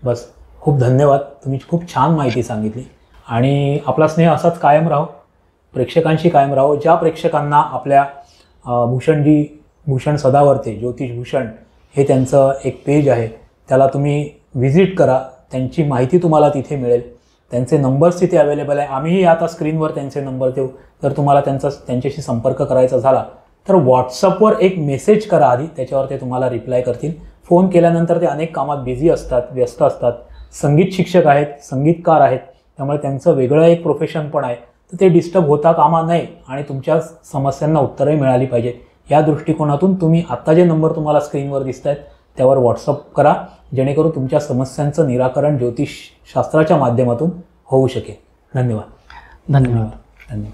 बस, खूप धन्यवाद. तुम्ही खूप छान माहिती सांगितली आणि आपला स्नेह असाच कायम राहो, प्रेक्षकांशी कायम राहो. ज्या प्रेक्षकांना आपल्या भूषण सदावर्ते, ज्योतिष भूषण हे त्यांचं एक पेज आहे, त्याला तुम्ही व्हिजिट करा. त्यांची माहिती तुम्हाला तिथे मिळेल. त्यांचे नंबर्स तिथे अवेलेबल आहे. आम्हीही आता स्क्रीनवर त्यांचे नंबर देऊ. जर तुम्हाला त्यांच्याशी संपर्क करायचा झाला तर व्हॉट्सअपवर एक मेसेज करा आधी, त्याच्यावर ते तुम्हाला रिप्लाय करतील. फोन केल्यानंतर ते अनेक कामात बिझी असतात, व्यस्त असतात. संगीत शिक्षक आहेत, संगीतकार आहेत, त्यामुळे त्यांचं वेगळं एक प्रोफेशन पण आहे. तर ते डिस्टर्ब होता कामा नये आणि तुमच्या समस्यांना उत्तरही मिळाली पाहिजेत. या दृष्टिकोनातून तुम्ही आत्ता जे नंबर तुम्हाला स्क्रीनवर दिसत आहेत त्यावर व्हॉट्सअप करा, जेणेकरून तुमच्या समस्यांचं निराकरण ज्योतिषशास्त्राच्या माध्यमातून होऊ शकेल. धन्यवाद.